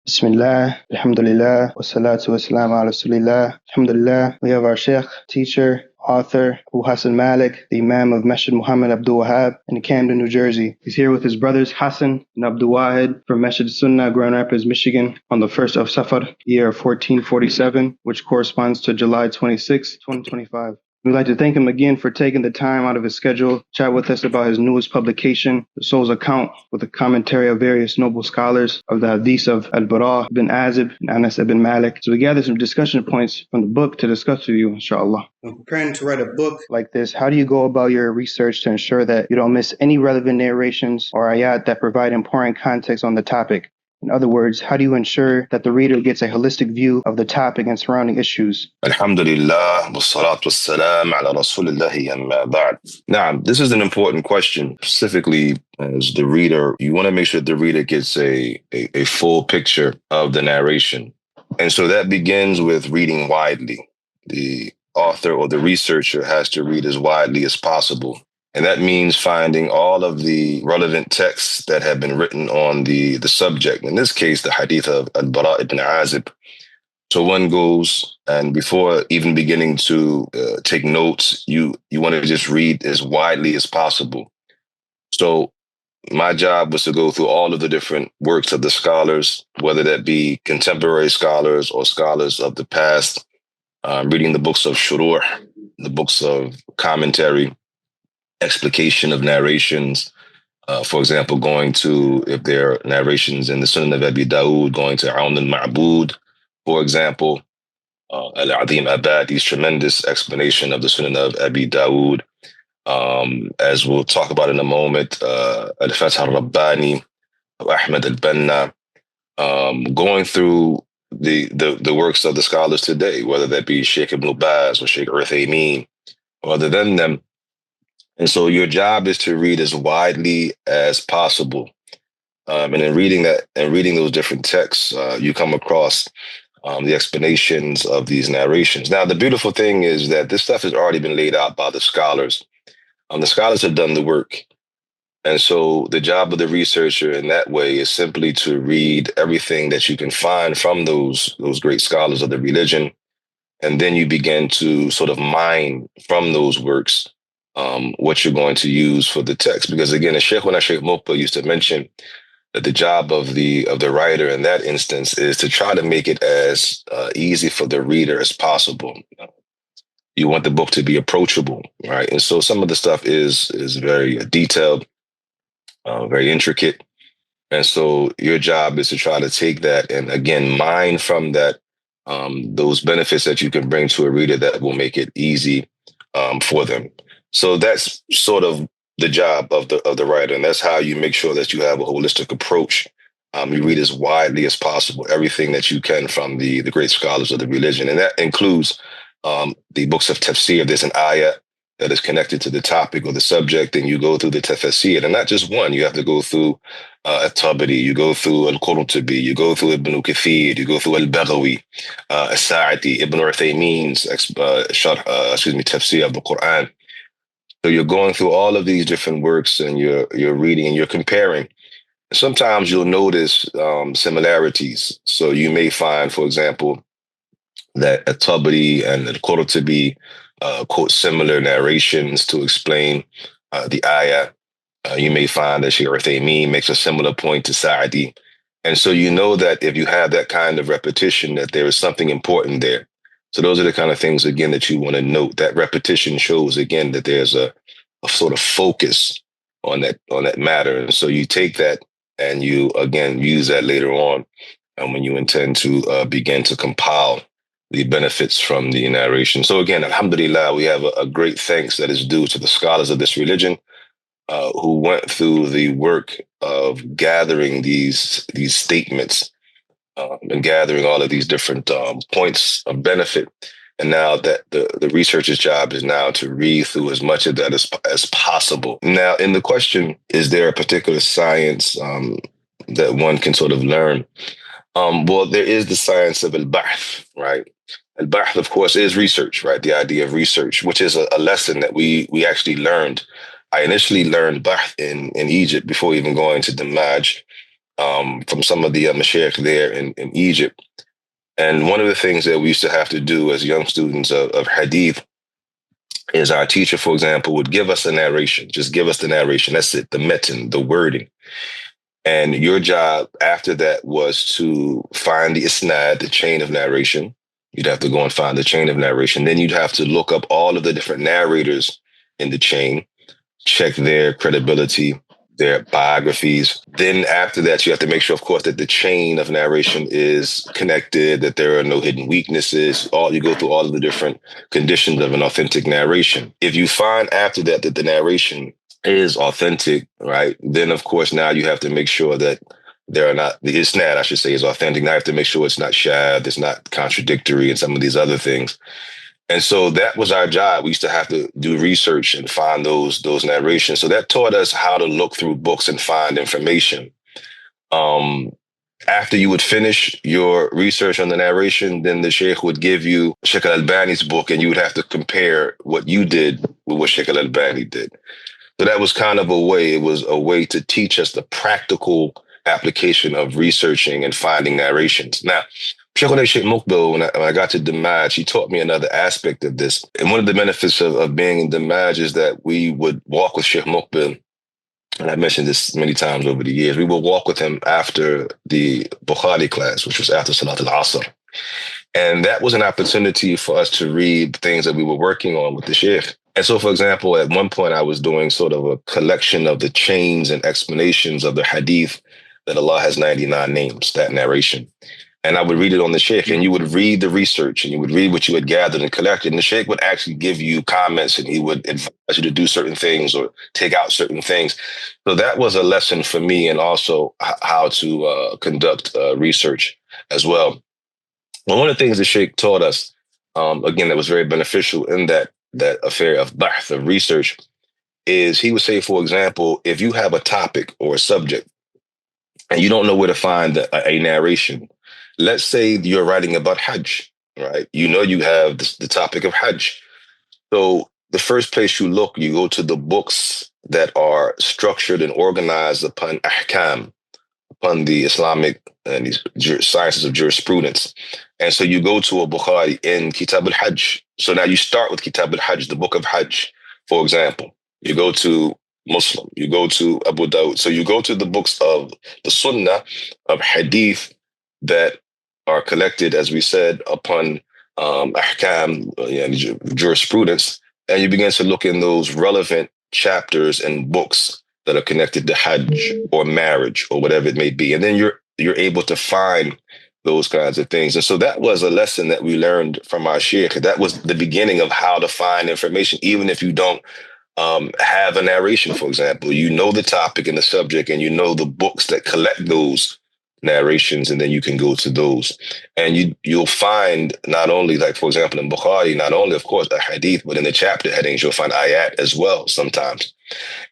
Bismillah, alhamdulillah, wassalatu wassalamu ala rasulillah. Alhamdulillah, we have our Shaykh, teacher, author, Abul-Hasan Malik, the Imam of Masjid Muhammad Ibn-Wahhab in Camden, New Jersey. He's here with his brothers Hasan and Abdul-Wahid from Masjid Sunnah, Grand Rapids, Michigan, on the 1st of Safar, year 1447, which corresponds to July 26, 2025. We'd like to thank him again for taking the time out of his schedule to chat with us about his newest publication, The Soul's Account, with a commentary of various noble scholars of the Hadiths of al-Bara, ibn Azib, and Anas ibn Malik. So we gathered some discussion points from the book to discuss with you, inshallah. When preparing to write a book like this, how do you go about your research to ensure that you don't miss any relevant narrations or ayat that provide important context on the topic? In other words, how do you ensure that the reader gets a holistic view of the topic and surrounding issues? Alhamdulillah, wassalatu wassalam ala rasulillahi amma ba'd. Now, this is an important question, specifically as the reader. You want to make sure the reader gets a full picture of the narration. And so that begins with reading widely. The author or the researcher has to read as widely as possible. And that means finding all of the relevant texts that have been written on the subject. In this case, the hadith of al-Bara ibn Azib. So one goes, and before even beginning to take notes, you want to just read as widely as possible. So my job was to go through all of the different works of the scholars, whether that be contemporary scholars or scholars of the past, reading the books of shuruh, the books of commentary, explication of narrations. For example, going to, if there are narrations in the Sunan of Abi Dawood, going to Aun al-Ma'bud, for example, al-Azim Abadi's tremendous explanation of the Sunan of Abi Dawood. As we'll talk about in a moment, al-Fath al-Rabbani, Ahmed al-Banna, going through the works of the scholars today, whether that be Shaykh Ibn Baz or Shaykh Uthaymeen, or other than them. And so your job is to read as widely as possible. And in reading that and reading those different texts, you come across the explanations of these narrations. Now, the beautiful thing is that this stuff has already been laid out by the scholars. The scholars have done the work. And so the job of the researcher in that way is simply to read everything that you can find from those great scholars of the religion. And then you begin to sort of mine from those works what you're going to use for the text. Because again, as Shaykh Mokpa used to mention, that the job of the writer in that instance is to try to make it as easy for the reader as possible. You want the book to be approachable, right? And so some of the stuff is very detailed, very intricate. And so your job is to try to take that and again, mine from that, those benefits that you can bring to a reader that will make it easy for them. So that's sort of the job of the writer, and that's how you make sure that you have a holistic approach. You read as widely as possible everything that you can from the great scholars of the religion, and that includes the books of tafsir. There's an ayah that is connected to the topic or the subject, and you go through the tafsir, and not just one. You have to go through at-Tabari, you go through al-Qurtubi, you go through Ibn Kathir, you go through al-Baghawi, as-Sa'di, Ibn Uthaymeen's tafsir of the Quran. So you're going through all of these different works and you're reading and you're comparing. Sometimes you'll notice similarities. So you may find, for example, that at-Tabari and al-Qurtubi quote similar narrations to explain the ayah. You may find that Shaykh Uthaymeen makes a similar point to Sa'di. And so you know that if you have that kind of repetition, that there is something important there. So those are the kind of things, again, that you want to note. That repetition shows, again, that there's a sort of focus on that matter. And so you take that and you, again, use that later on when you intend to begin to compile the benefits from the narration. So again, alhamdulillah, we have a great thanks that is due to the scholars of this religion who went through the work of gathering these statements and gathering all of these different points of benefit. And now that the researcher's job is now to read through as much of that as possible. Now, in the question, is there a particular science that one can sort of learn? Well, there is the science of al-Bahth, right? Al-Bahth, of course, is research, right? The idea of research, which is a lesson that we actually learned. I initially learned Bahth in Egypt before even going to Damaj. from some of the Mashaykh there in Egypt. And one of the things that we used to have to do as young students of Hadith is our teacher, for example, would give us a narration, just give us the narration. That's it, the metin, the wording. And your job after that was to find the isnad, the chain of narration. You'd have to go and find the chain of narration. Then you'd have to look up all of the different narrators in the chain, check their credibility, their biographies. Then after that, you have to make sure, of course, that the chain of narration is connected, that there are no hidden weaknesses. You go through all of the different conditions of an authentic narration. If you find after that that the narration is authentic, right, then of course now you have to make sure that there are not, the isnad, I should say, is authentic. Now you have to make sure it's not shadh, it's not contradictory, and some of these other things. And so that was our job. We used to have to do research and find those narrations. So that taught us how to look through books and find information. After you would finish your research on the narration, then the Shaykh would give you Shaykh al-Albani's book, and you would have to compare what you did with what Shaykh al-Albani did. So that was kind of a way, it was a way to teach us the practical application of researching and finding narrations. Now, Shaykh Mukbil, when I got to Damaj, he taught me another aspect of this. And one of the benefits of being in Damaj is that we would walk with Shaykh Mukbil, and I mentioned this many times over the years, we would walk with him after the Bukhari class, which was after Salat al-Asr. And that was an opportunity for us to read things that we were working on with the Shaykh. And so, for example, at one point I was doing sort of a collection of the chains and explanations of the hadith that Allah has 99 names, that narration. And I would read it on the Shaykh, and you would read the research, and you would read what you had gathered and collected. And the Shaykh would actually give you comments, and he would advise you to do certain things or take out certain things. So that was a lesson for me, and also how to conduct research as well. Well, one of the things the Shaykh taught us, again, that was very beneficial in that affair of bahth, of research, is he would say, for example, if you have a topic or a subject and you don't know where to find a narration, let's say you're writing about Hajj, right? You know you have the topic of Hajj. So the first place you look, you go to the books that are structured and organized upon ahkam, upon the Islamic and these sciences of jurisprudence. And so you go to a Bukhari in Kitab al-Hajj. So now you start with Kitab al-Hajj, the book of Hajj, for example. You go to Muslim, you go to Abu Dawud. So you go to the books of the Sunnah, of Hadith, that are collected, as we said, upon ahkam, jurisprudence, and you begin to look in those relevant chapters and books that are connected to Hajj or marriage or whatever it may be. And then you're able to find those kinds of things. And so that was a lesson that we learned from our Shaykh. That was the beginning of how to find information, even if you don't have a narration, for example. You know the topic and the subject, and you know the books that collect those narrations, and then you can go to those. And you'll find not only, like, for example, in Bukhari, not only, of course, a hadith, but in the chapter headings, you'll find ayat as well sometimes.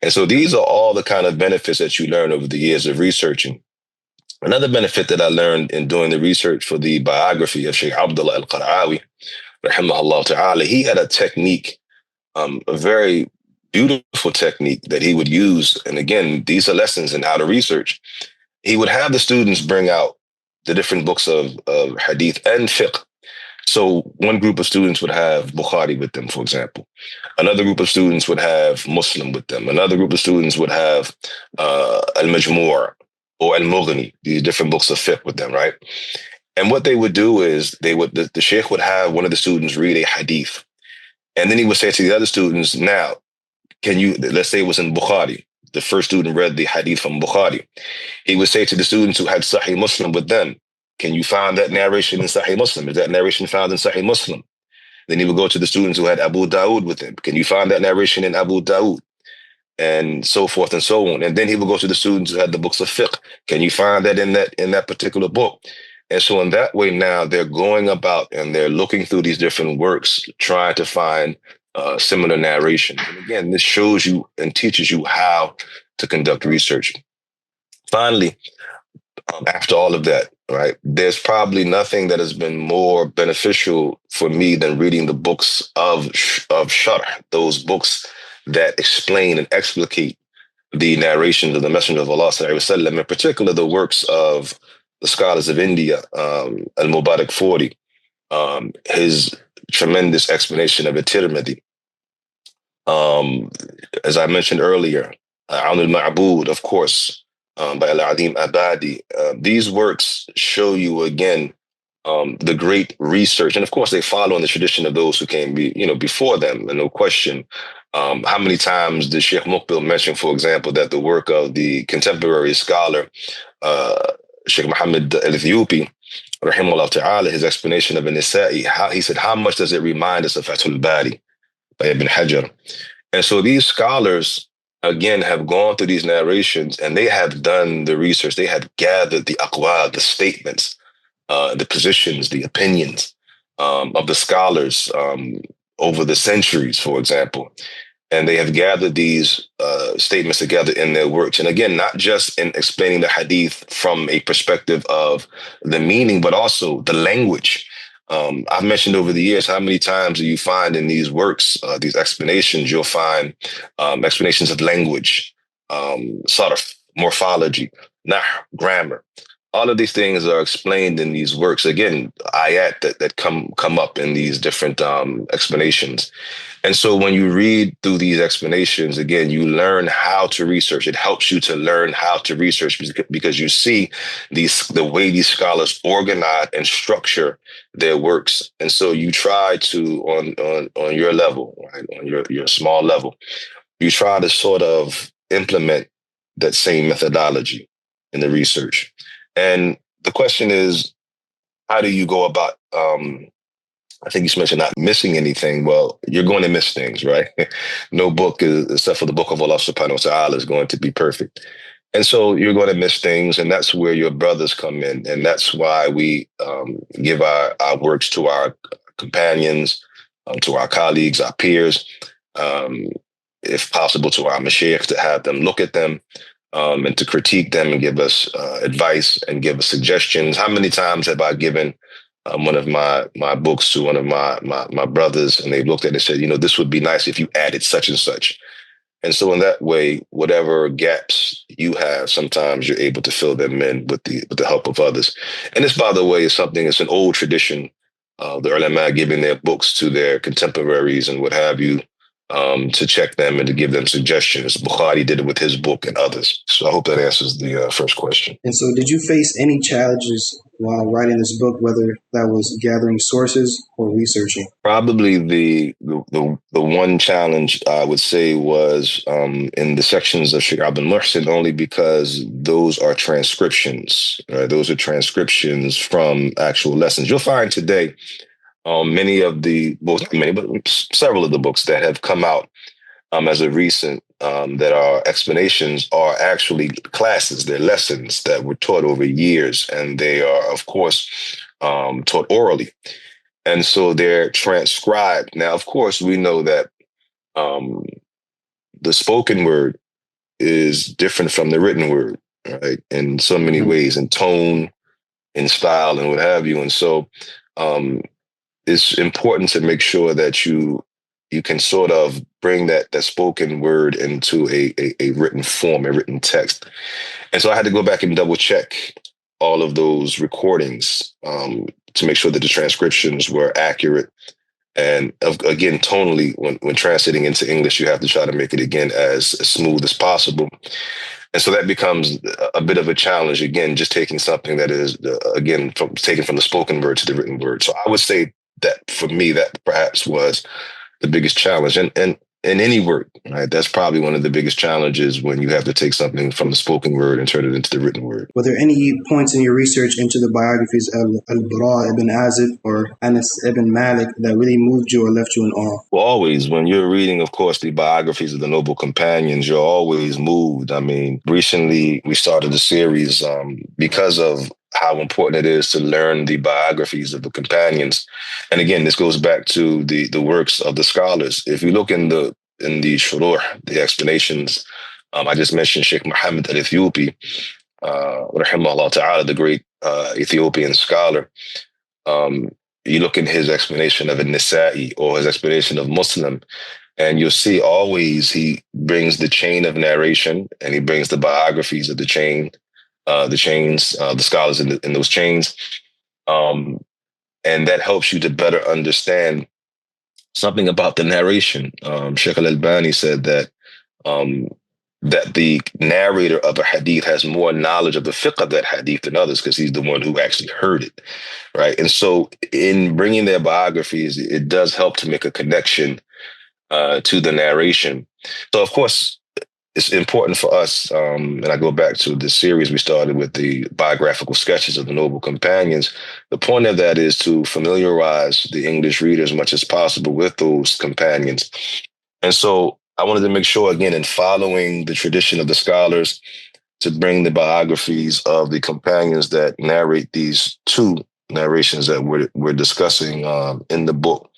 And so these are all the kind of benefits that you learn over the years of researching. Another benefit that I learned in doing the research for the biography of Shaykh Abdullah al-Qar'awi, rahimahullah ta'ala, he had a technique, a very beautiful technique that he would use. And again, these are lessons in how to research. He would have the students bring out the different books of hadith and fiqh. So one group of students would have Bukhari with them, for example. Another group of students would have Muslim with them. Another group of students would have al-Majmu' or al-Mughni, these different books of fiqh with them, right? And what they would do is the Shaykh would have one of the students read a hadith. And then he would say to the other students, now, let's say it was in Bukhari. The first student read the hadith from Bukhari. He would say to the students who had Sahih Muslim with them, can you find that narration in Sahih Muslim? Is that narration found in Sahih Muslim? Then he would go to the students who had Abu Dawud with him. Can you find that narration in Abu Dawud? And so forth and so on. And then he would go to the students who had the books of fiqh. Can you find that in that particular book? And so in that way now they're going about and they're looking through these different works, trying to find similar narration. And again, this shows you and teaches you how to conduct research. Finally, after all of that, right, there's probably nothing that has been more beneficial for me than reading the books of Sharh, those books that explain and explicate the narrations of the Messenger of Allah, sallallahu alaihi wasallam, in particular the works of the scholars of India, al-Mubarak 40, his tremendous explanation of al-Tirmidhi. As I mentioned earlier, al-Ma'bud, of course, by al-Adim Abadi. These works show you again the great research, and of course they follow in the tradition of those who came before them, and no question. How many times did Sheikh Muqbil mention, for example, that the work of the contemporary scholar Sheikh Muhammad al-Ethiopi, rahimahullah ta'ala, his explanation of an-Nisa'i, he said, how much does it remind us of Fathul Bari by Ibn Hajar? And so these scholars, again, have gone through these narrations and they have done the research. They have gathered the aqwal, the statements, the positions, the opinions of the scholars over the centuries, for example. And they have gathered these statements together in their works. And again, not just in explaining the hadith from a perspective of the meaning, but also the language. I've mentioned over the years, how many times do you find in these works, these explanations, you'll find explanations of language, sort of morphology, grammar. All of these things are explained in these works. Again, ayat that come up in these different explanations. And so when you read through these explanations, again, you learn how to research. It helps you to learn how to research because you see the way these scholars organize and structure their works. And so you try to, on your level, right, on your small level, you try to sort of implement that same methodology in the research. And the question is, how do you go about, I think you mentioned not missing anything. Well, you're going to miss things, right? No book, except for the book of Allah subhanahu wa ta'ala, is going to be perfect. And so you're going to miss things, and that's where your brothers come in. And that's why we give our works to our companions, to our colleagues, our peers, if possible to our mashaykh, to have them look at them, and to critique them and give us advice and give us suggestions. How many times have I given one of my books to one of my brothers, and they've looked at it and said, this would be nice if you added such and such. And so in that way, whatever gaps you have, sometimes you're able to fill them in with the help of others. And this, by the way, is it's an old tradition, the ulama giving their books to their contemporaries and what have you, to check them and to give them suggestions. Bukhari did it with his book and others. So I hope that answers the first question. And so did you face any challenges while writing this book, whether that was gathering sources or researching? Probably the one challenge I would say was in the sections of Shaykh Abdul Muhsin, only because those are transcriptions. Right? Those are transcriptions from actual lessons. You'll find today many of the books, but several of the books that have come out as of recent that are explanations are actually classes. They're lessons that were taught over years, and they are, of course, taught orally. And so they're transcribed. Now, of course, we know that the spoken word is different from the written word, right? In so many ways, in tone, in style, and what have you. And so it's important to make sure that you can sort of bring that spoken word into a written form, a written text. And so I had to go back and double check all of those recordings to make sure that the transcriptions were accurate. And again, tonally, when translating into English, you have to try to make it, again, as smooth as possible. And so that becomes a bit of a challenge, again, just taking something that is, again, taken from the spoken word to the written word. So I would say that for me, that perhaps was the biggest challenge. And in any work, right, that's probably one of the biggest challenges when you have to take something from the spoken word and turn it into the written word. Were there any points in your research into the biographies of al-Bara ibn Azib or Anas ibn Malik that really moved you or left you in awe? Well, always, when you're reading, of course, the biographies of the noble companions, you're always moved. I mean, recently we started a series because of how important it is to learn the biographies of the companions. And again, this goes back to the works of the scholars. If you look in the shuruh, the explanations, I just mentioned Sheikh Muhammad al-Ethiopi, rahimahullah ta'ala, the great Ethiopian scholar. You look in his explanation of an-Nisa'i or his explanation of Muslim, And you'll see always he brings the chain of narration, and he brings the biographies of the scholars in those chains. And that helps you to better understand something about the narration. Shaykh al-Albani said um, that the narrator of a hadith has more knowledge of the fiqh of that hadith than others because he's the one who actually heard it, right? And so in bringing their biographies, it does help to make a connection to the narration. So, of course, it's important for us, and I go back to the series we started with the biographical sketches of the Noble Companions. The point of that is to familiarize the English reader as much as possible with those companions. And so I wanted to make sure, again, in following the tradition of the scholars, to bring the biographies of the companions that narrate these two narrations that we're discussing in the book.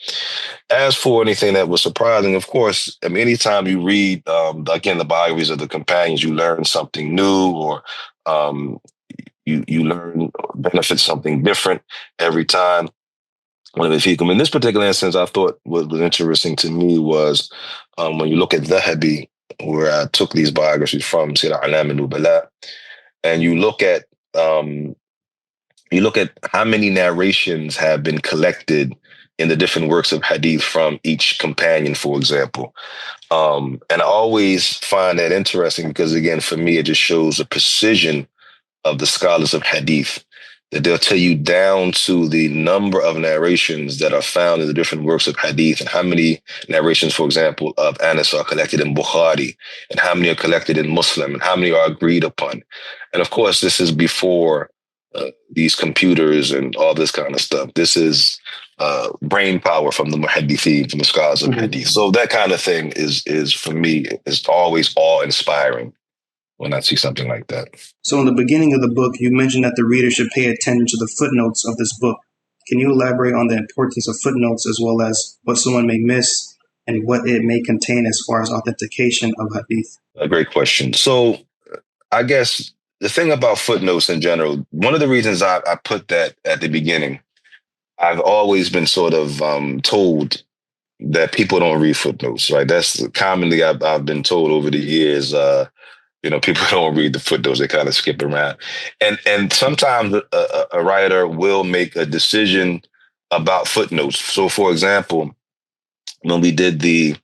As for anything that was surprising, of course, I mean, anytime you read, again, the biographies of the companions, you learn something new, or you learn or benefit something different every time. In this particular instance, I thought what was interesting to me was when you look at Dhahabi, where I took these biographies from, Sir Alam and Nubala, and you look at how many narrations have been collected in the different works of hadith from each companion, for example. And I always find that interesting because, again, for me, it just shows the precision of the scholars of hadith, that they'll tell you down to the number of narrations that are found in the different works of hadith, and how many narrations, for example, of Anas are collected in Bukhari, and how many are collected in Muslim, and how many are agreed upon. And of course, this is before these computers and all this kind of stuff. This is brain power from the muhaddithin, from the scholars of hadith. So that kind of thing is for me, is always awe-inspiring when I see something like that. So in the beginning of the book, you mentioned that the reader should pay attention to the footnotes of this book. Can you elaborate on the importance of footnotes, as well as what someone may miss and what it may contain as far as authentication of hadith? A great question. So I guess the thing about footnotes in general, one of the reasons I put that at the beginning, I've always been sort of told that people don't read footnotes, right? That's commonly I've been told over the years. People don't read the footnotes; they kind of skip around, and sometimes a writer will make a decision about footnotes. So, for example, when we did the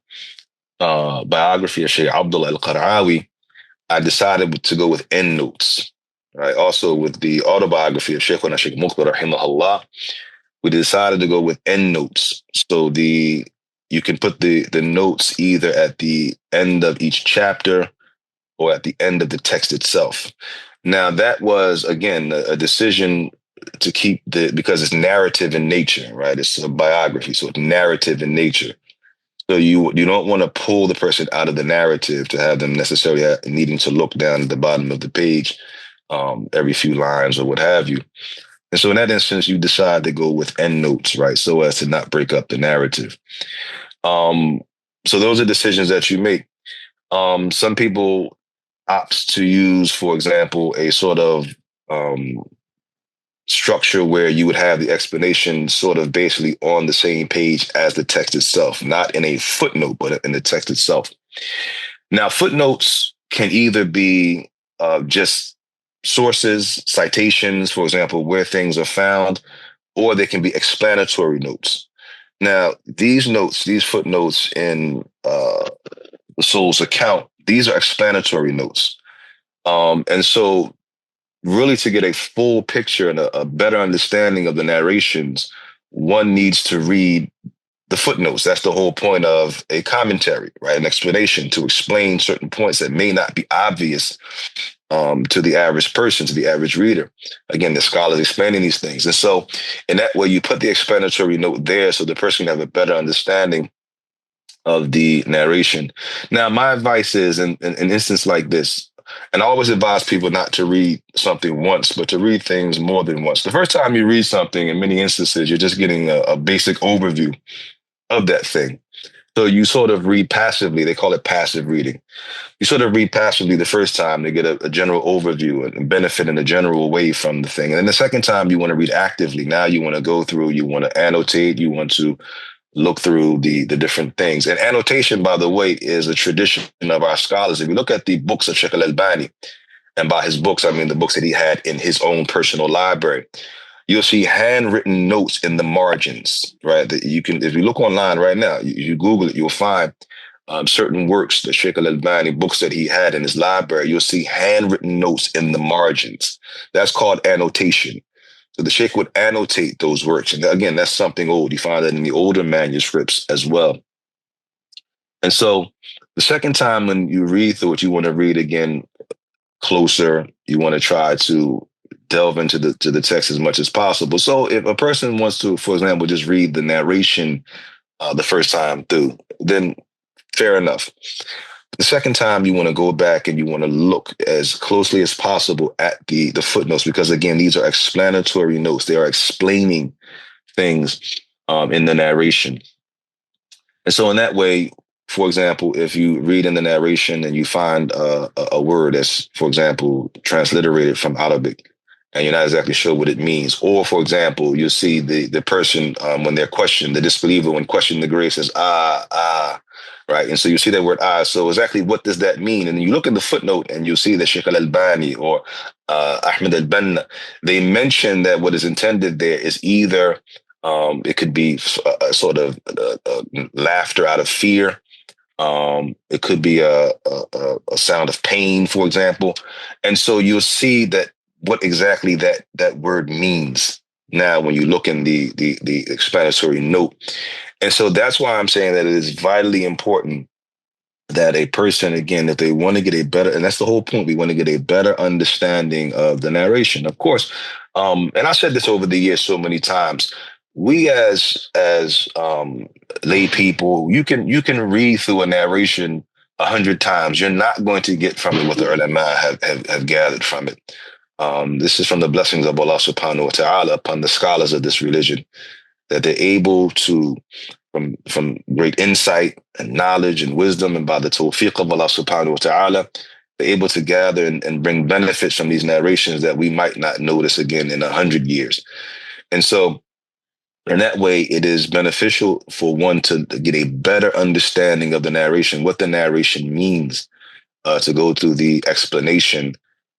biography of Shaykh Abdullah al-Qar'awi, I decided to go with endnotes. Right. Also, with the autobiography of Shaykh Muqtar rahimahullah, we decided to go with endnotes. So you can put the notes either at the end of each chapter or at the end of the text itself. Now, that was, again, a decision to keep because it's narrative in nature, right? It's a biography, so it's narrative in nature. So you don't want to pull the person out of the narrative to have them necessarily needing to look down at the bottom of the page every few lines or what have you. And so in that instance, you decide to go with endnotes, right? So as to not break up the narrative. So those are decisions that you make. Some people opt to use, for example, a sort of structure where you would have the explanation sort of basically on the same page as the text itself, not in a footnote, but in the text itself. Now, footnotes can either be just sources, citations, for example, where things are found, or they can be explanatory notes. Now, these footnotes in the Soul's account, these are explanatory notes. And so really to get a full picture and a better understanding of the narrations, one needs to read the footnotes. That's the whole point of a commentary, right? An explanation to explain certain points that may not be obvious to the average person, to the average reader. Again, the scholars explaining these things. And so in that way, you put the explanatory note there so the person can have a better understanding of the narration. Now, my advice is in an instance like this, and I always advise people not to read something once, but to read things more than once. The first time you read something, in many instances, you're just getting a basic overview of that thing. So you sort of read passively. They call it passive reading. You sort of read passively the first time to get a general overview and benefit in a general way from the thing. And then the second time you want to read actively. Now you want to go through, you want to annotate, you want to look through the different things. And annotation, by the way, is a tradition of our scholars. If you look at the books of Shaykh al-Albani, and by his books, I mean the books that he had in his own personal library, you'll see handwritten notes in the margins, right? That you can, if you look online right now, you Google it, you'll find certain works, the Shaykh al-Albani books that he had in his library, you'll see handwritten notes in the margins. That's called annotation. So the Shaykh would annotate those works. And again, that's something old. You find that in the older manuscripts as well. And so the second time when you read through it, you want to read again closer. You want to try to delve into the text as much as possible. So if a person wants to, for example, just read the narration the first time through, then fair enough. The second time, you want to go back and you want to look as closely as possible at the footnotes, because again, these are explanatory notes. They are explaining things in the narration. And so in that way, for example, if you read in the narration and you find a word that's, for example, transliterated from Arabic, and you're not exactly sure what it means, or for example, you'll see the person when they're questioned, the disbeliever, when questioning the grave, says right? And so you see that word so exactly what does that mean? And you look in the footnote and you see that Shaykh al-Albani or Ahmed al-Banna, they mention that what is intended there is either it could be a sort of laughter out of fear. It could be a sound of pain, for example. And so you'll see that what exactly that word means now when you look in the explanatory note. And so that's why I'm saying that it is vitally important that a person, again, if they want to get a better, and that's the whole point, we want to get a better understanding of the narration. Of course, and I said this over the years so many times, we as lay people, you can read through a narration 100 times. You're not going to get from it what the ulama have gathered from it. This is from the blessings of Allah subhanahu wa ta'ala upon the scholars of this religion, that they're able to, from great insight and knowledge and wisdom, and by the tawfiq of Allah subhanahu wa ta'ala, they're able to gather and bring benefits from these narrations that we might not notice again in 100 years. And so in that way, it is beneficial for one to get a better understanding of the narration, what the narration means, to go through the explanation,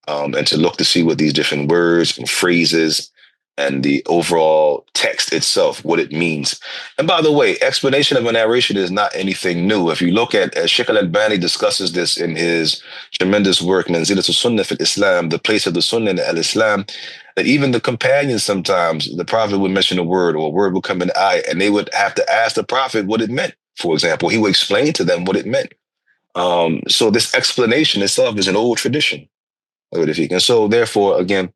and to look to see what these different words and phrases and the overall text itself, what it means. And by the way, explanation of a narration is not anything new. If you look at, as Shaykh al-Albani discusses this in his tremendous work, Manzilat al-Sunnah fi al-Islam, the place of the Sunnah in al-Islam, that even the companions sometimes, the Prophet would mention a word or a word would come in ayah, and they would have to ask the Prophet what it meant. For example, he would explain to them what it meant. So this explanation itself is an old tradition. And so therefore, again,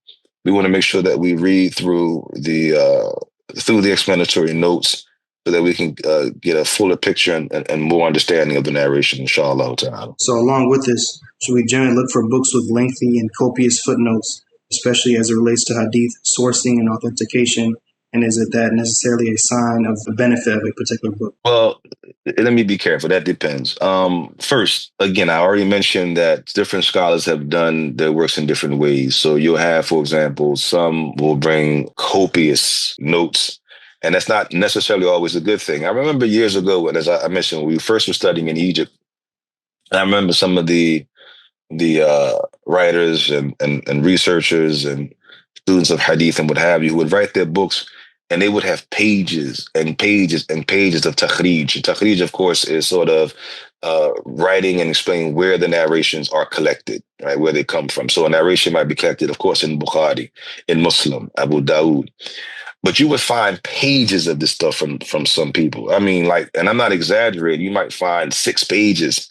we want to make sure that we read through the explanatory notes so that we can get a fuller picture and more understanding of the narration, inshallah ta'ala. So along with this, should we generally look for books with lengthy and copious footnotes, especially as it relates to hadith sourcing and authentication? And is it that necessarily a sign of the benefit of a particular book? Well, let me be careful. That depends. First, again, I already mentioned that different scholars have done their works in different ways. So you'll have, for example, some will bring copious notes, and that's not necessarily always a good thing. I remember years ago, as I mentioned, when we first were studying in Egypt, I remember some of the writers and researchers and students of hadith and what have you who would write their books, and they would have pages and pages and pages of takhrij. Takhrij, of course, is sort of writing and explaining where the narrations are collected, right, where they come from. So a narration might be collected, of course, in Bukhari, in Muslim, Abu Dawood. But you would find pages of this stuff from some people. I mean, like, and I'm not exaggerating, you might find 6 pages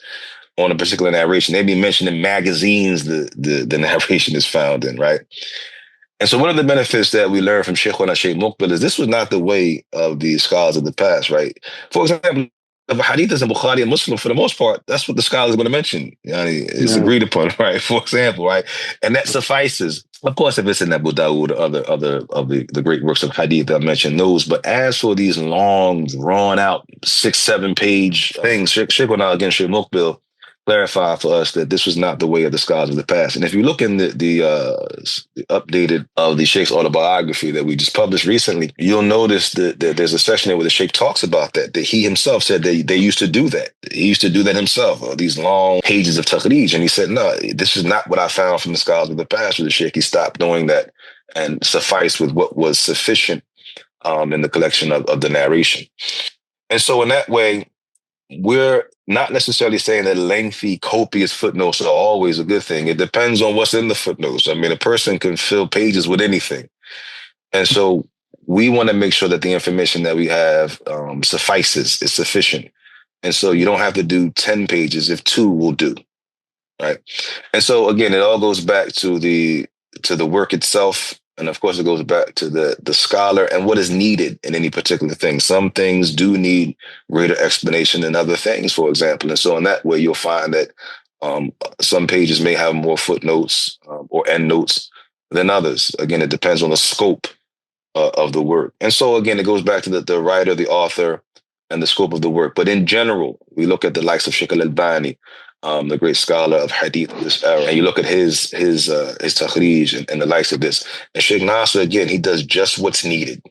on a particular narration. They'd be mentioned in magazines the narration is found in, right? And so one of the benefits that we learned from Shaykh Muqbil is this was not the way of the scholars of the past, right? For example, the Hadiths in Bukhari and Muslim, for the most part, that's what the scholars are going to mention. It's agreed upon, right? For example, right? And that suffices. Of course, if it's in Abu Dawood or other of the great works of Hadith, I mentioned those. But as for these long, drawn out 6-7 page things, Shaykh Muqbil clarify for us that this was not the way of the scholars of the past. And if you look in the updated of the Sheikh's autobiography that we just published recently, you'll notice that there's a section there where the Sheikh talks about that he himself said they used to do that. He used to do that himself, these long pages of takhrij. And he said, no, this is not what I found from the scholars of the past with the Sheikh. He stopped doing that and sufficed with what was sufficient in the collection of the narration. And so in that way, we're not necessarily saying that lengthy, copious footnotes are always a good thing. It depends on what's in the footnotes. I mean, a person can fill pages with anything. And so we want to make sure that the information that we have suffices, is sufficient. And so you don't have to do 10 pages if 2 will do, right? And so, again, it all goes back to the work itself. And of course, it goes back to the scholar and what is needed in any particular thing. Some things do need greater explanation than other things, for example. And so in that way, you'll find that some pages may have more footnotes or endnotes than others. Again, it depends on the scope of the work. And so, again, it goes back to the writer, the author, and the scope of the work. But in general, we look at the likes of Shaykh al-Albani, the great scholar of Hadith of this era, and you look at his takhrij and the likes of this. And Shaykh Nasser, again, he does just what's needed.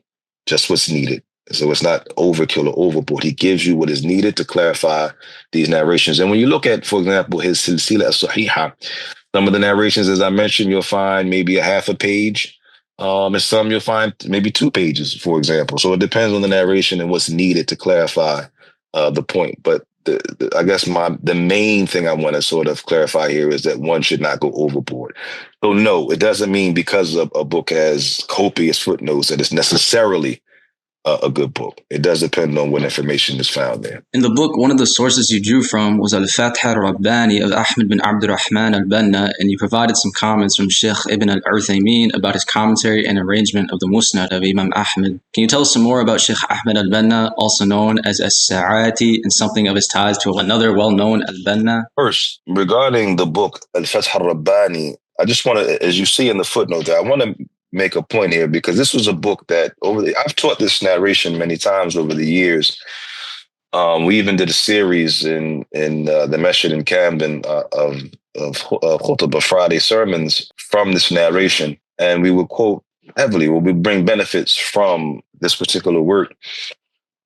So it's not overkill or overboard. He gives you what is needed to clarify these narrations. And when you look at, for example, his Silsila as-Sahiha, some of the narrations, as I mentioned, you'll find maybe a half a page. And some you'll find maybe 2 pages, for example. So it depends on the narration and what's needed to clarify the point. But I guess the main thing I want to sort of clarify here is that one should not go overboard. So no, it doesn't mean because a book has copious footnotes that it's necessarily a good book. It does depend on what information is found there. In the book, one of the sources you drew from was al-Fath al-Rabbani of Ahmed bin Abdurrahman al-Banna, and you provided some comments from Shaykh Ibn al-Uthaymin about his commentary and arrangement of the Musnad of Imam Ahmed. Can you tell us some more about Shaykh Ahmed al-Banna, also known as As-Sa'ati, and something of his ties to another well-known al-Banna? First, regarding the book al-Fath al-Rabbani, I just want to, as you see in the footnote there, I want to make a point here because this was a book that I've taught this narration many times over the years. We even did a series in the Masjid in Camden of Khutbah Friday sermons from this narration, and we would quote heavily. We would bring benefits from this particular work.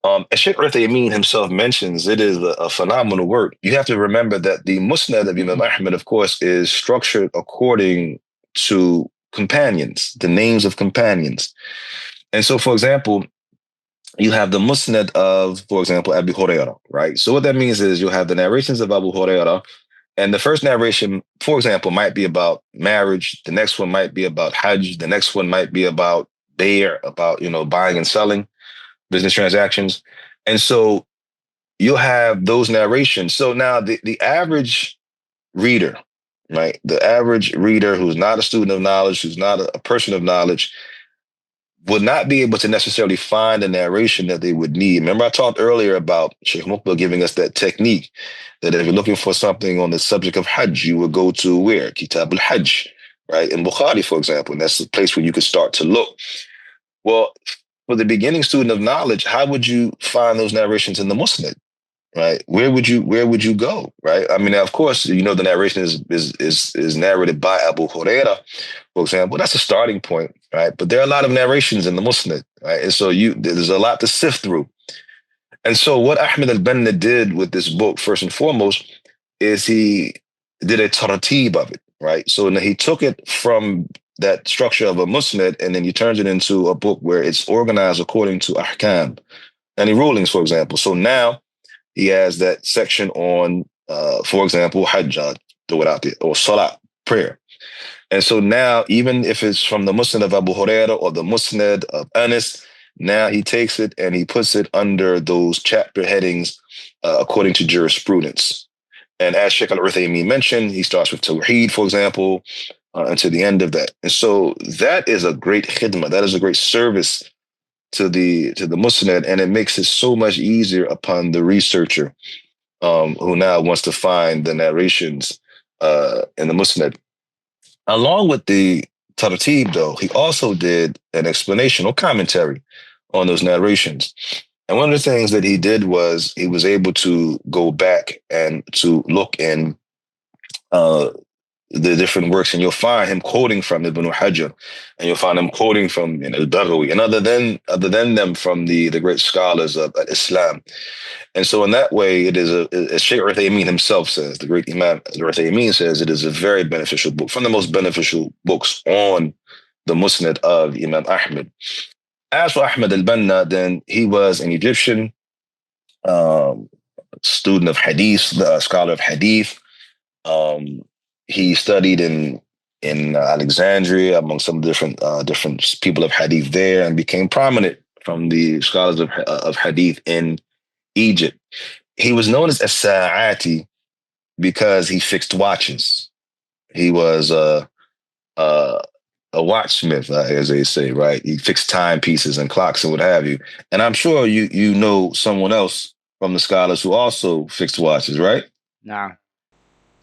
And Shaykh Uthaymin himself mentions it is a phenomenal work. You have to remember that the Musnad of Imam Ahmed, of course, is structured according to companions, the names of companions. And so, for example, you have the Musnad of, for example, Abu Hurairah, right? So what that means is you'll have the narrations of Abu Hurairah, and the first narration, for example, might be about marriage. The next one might be about Hajj. The next one might be about about, buying and selling, business transactions. And so you'll have those narrations. So now the average reader, right? The average reader who's not a student of knowledge, who's not a person of knowledge, would not be able to necessarily find a narration that they would need. Remember, I talked earlier about Shaykh Muqbil giving us that technique that if you're looking for something on the subject of Hajj, you would go to where? Kitab al-Hajj, right? In Bukhari, for example, and that's the place where you could start to look. Well, for the beginning student of knowledge, how would you find those narrations in the Musnad? Right? Where would you go? Right? I mean, of course, the narration is narrated by Abu Hurairah, for example. That's a starting point, right? But there are a lot of narrations in the Musnad, right? And so there's a lot to sift through. And so what Ahmed al-Banna did with this book, first and foremost, is he did a tartib of it, right? So he took it from that structure of a Musnad, and then he turns it into a book where it's organized according to ahkam, any rulings, for example. So now he has that section on, for example, Hajj, throw it out there, or Salat, prayer. And so now, even if it's from the Musnad of Abu Hurairah or the Musnad of Anas, now he takes it and he puts it under those chapter headings according to jurisprudence. And as Shaykh al-Uthaymin mentioned, he starts with Tawheed, for example, until the end of that. And so that is a great khidmah. That is a great service to the Musnad, and it makes it so much easier upon the researcher who now wants to find the narrations in the Musnad. Along with the tartib, though, he also did an explanation or commentary on those narrations. And one of the things that he did was he was able to go back and to look in the different works, and you'll find him quoting from Ibn Hajar, and you'll find him quoting from al-Qar'awi, and other than them from the great scholars of Islam. And so in that way, it is as Shaykh Uthaymeen himself says, the great Imam Uthaymeen says, it is a very beneficial book, from the most beneficial books on the Musnad of Imam Ahmad. As for Ahmad al-Banna, then he was an Egyptian student of Hadith, scholar of Hadith. He studied in Alexandria among some different people of Hadith there, and became prominent from the scholars of Hadith in Egypt. He was known as As-Sa'ati because he fixed watches. He was a watchsmith, as they say, right? He fixed timepieces and clocks and what have you. And I'm sure you know someone else from the scholars who also fixed watches, right? نعم.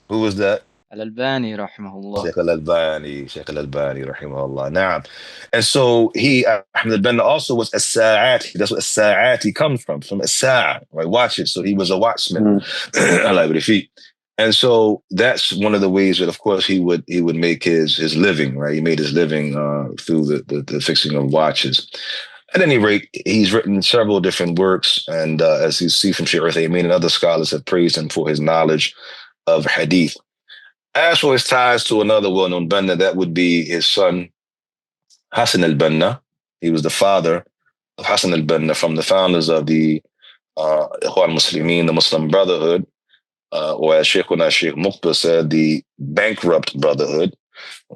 Who was that? Al-Albani rahimahullah. Shaykh al-Albani rahimahullah. Naam. And so he, Ahmad al-Banna, also was As-Sa'ati. That's what As-Sa'ati comes from As-Sa'a, right? Watches. So he was a watchsmith. And so that's one of the ways that, of course, he would make his living, right? He made his living through the fixing of watches. At any rate, he's written several different works, and as you see from Shaykh Uthaymeen and other scholars have praised him for his knowledge of Hadith. As for his ties to another well-known Banna, that would be his son, Hasan al-Banna. He was the father of Hasan al-Banna, from the founders of the Ikhwan Muslimin, the Muslim Brotherhood, or as Shaykh Muqbil said, the bankrupt brotherhood,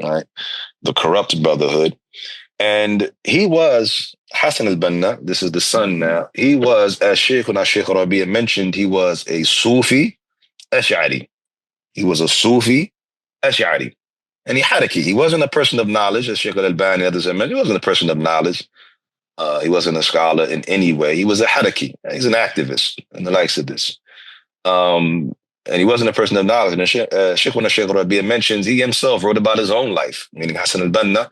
right? The corrupt brotherhood. And he was, Hasan al-Banna, this is the son now, he was, as Shaykh Rabi'a mentioned, he was a Sufi Ash'ari. He was a Sufi Ash'ari. And he Haraki. He wasn't a person of knowledge, as Shaykh al-Albani and others have mentioned. He wasn't a person of knowledge. He wasn't a scholar in any way. He was a Haraki. He's an activist and the likes of this. And he wasn't a person of knowledge. And Shaykh Rabi'a mentions he himself wrote about his own life, meaning Hasan al-Banna.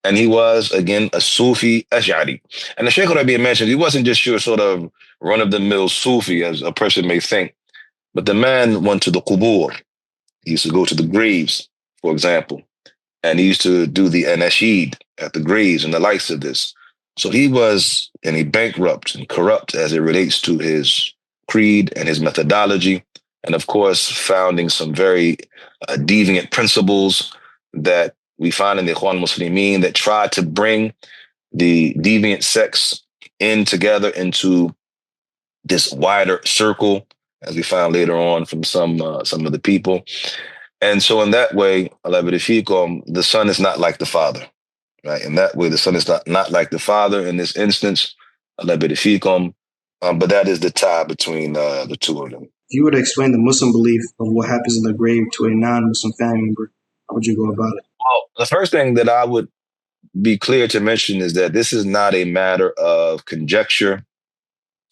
And he was, again, a Sufi Ash'ari. And the Shaykh Rabi'a mentioned he wasn't just your sort of run-of-the-mill Sufi, as a person may think, but the man went to the qubur. He used to go to the graves, for example, and he used to do the anashid at the graves and the likes of this. So he was a bankrupt and corrupt as it relates to his creed and his methodology, and of course, founding some very deviant principles that we find in the Ikhwan Muslimin that try to bring the deviant sects together into this wider circle, as we found later on from some of the people. And so in that way, the son is not like the father, right? In that way, the son is not like the father in this instance, but that is the tie between the two of them. If you were to explain the Muslim belief of what happens in the grave to a non-Muslim family member, how would you go about it? Well, the first thing that I would be clear to mention is that this is not a matter of conjecture.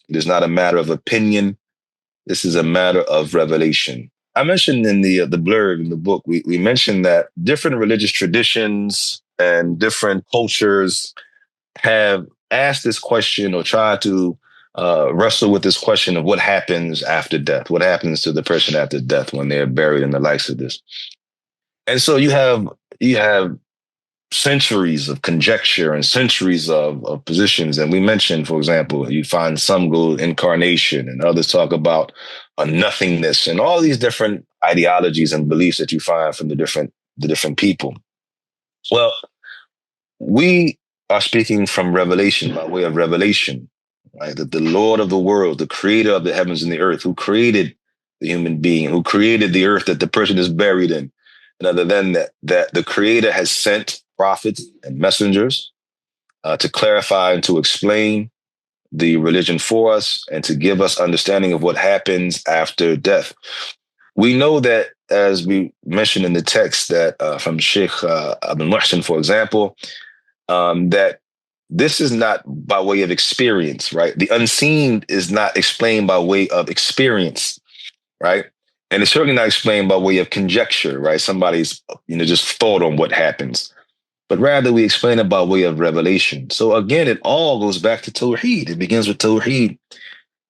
It is not a matter of opinion. This is a matter of revelation. I mentioned in the blurb in the book, we mentioned that different religious traditions and different cultures have asked this question or tried to wrestle with this question of what happens after death, what happens to the person after death when they're buried and the likes of this. And so you have centuries of conjecture and centuries of positions. And we mentioned, for example, you find some go incarnation and others talk about a nothingness and all these different ideologies and beliefs that you find from the different people. Well, we are speaking from revelation, by way of revelation, right? That the Lord of the world, the creator of the heavens and the earth, who created the human being, who created the earth that the person is buried in, and other than that the creator has sent prophets and messengers to clarify and to explain the religion for us and to give us understanding of what happens after death. We know that, as we mentioned in the text, that from Shaykh Abdul Muhsin, for example, that this is not by way of experience, right? The unseen is not explained by way of experience, right? And it's certainly not explained by way of conjecture, right? Somebody's, just thought on what happens. But rather we explain it by way of revelation. So again, it all goes back to Tawheed. It begins with Tawheed,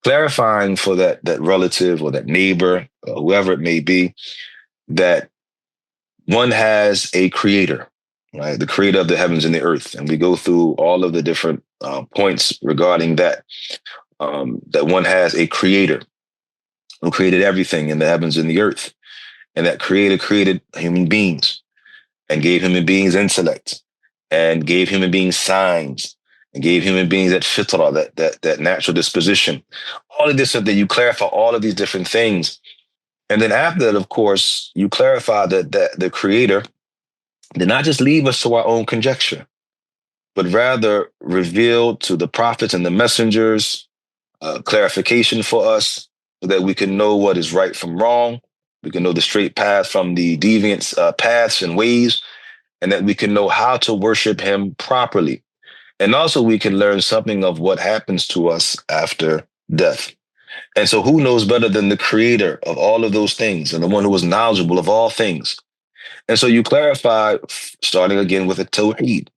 clarifying for that relative or that neighbor, or whoever it may be, that one has a creator, right? The creator of the heavens and the earth. And we go through all of the different points regarding that, that one has a creator who created everything in the heavens and the earth. And that creator created human beings and gave human beings intellect and gave human beings signs and gave human beings that fitrah, that natural disposition. All of this, that you clarify all of these different things. And then after that, of course, you clarify that the creator did not just leave us to our own conjecture, but rather revealed to the prophets and the messengers clarification for us so that we can know what is right from wrong. We can know the straight path from the deviant paths and ways, and that we can know how to worship him properly. And also we can learn something of what happens to us after death. And so who knows better than the creator of all of those things and the one who is knowledgeable of all things? And so you clarify, starting again with the Tawheed